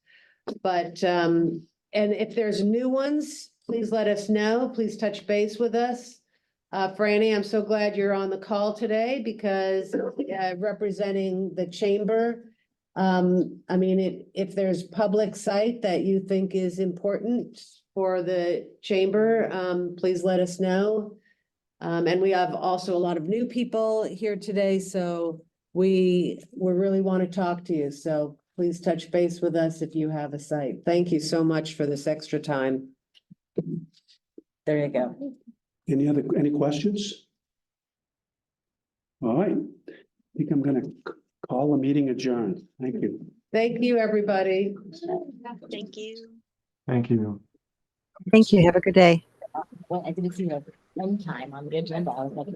But and if there's new ones, please let us know. Please touch base with us. Franny, I'm so glad you're on the call today because representing the chamber. I mean, if there's public site that you think is important for the chamber, please let us know. And we have also a lot of new people here today, so we really want to talk to you. So please touch base with us if you have a site. Thank you so much for this extra time. There you go. Any questions? All right, I think I'm gonna call the meeting adjourned. Thank you. Thank you, everybody. Thank you. Thank you. Thank you. Have a good day. Well, I didn't see you one time on the agenda. I was like,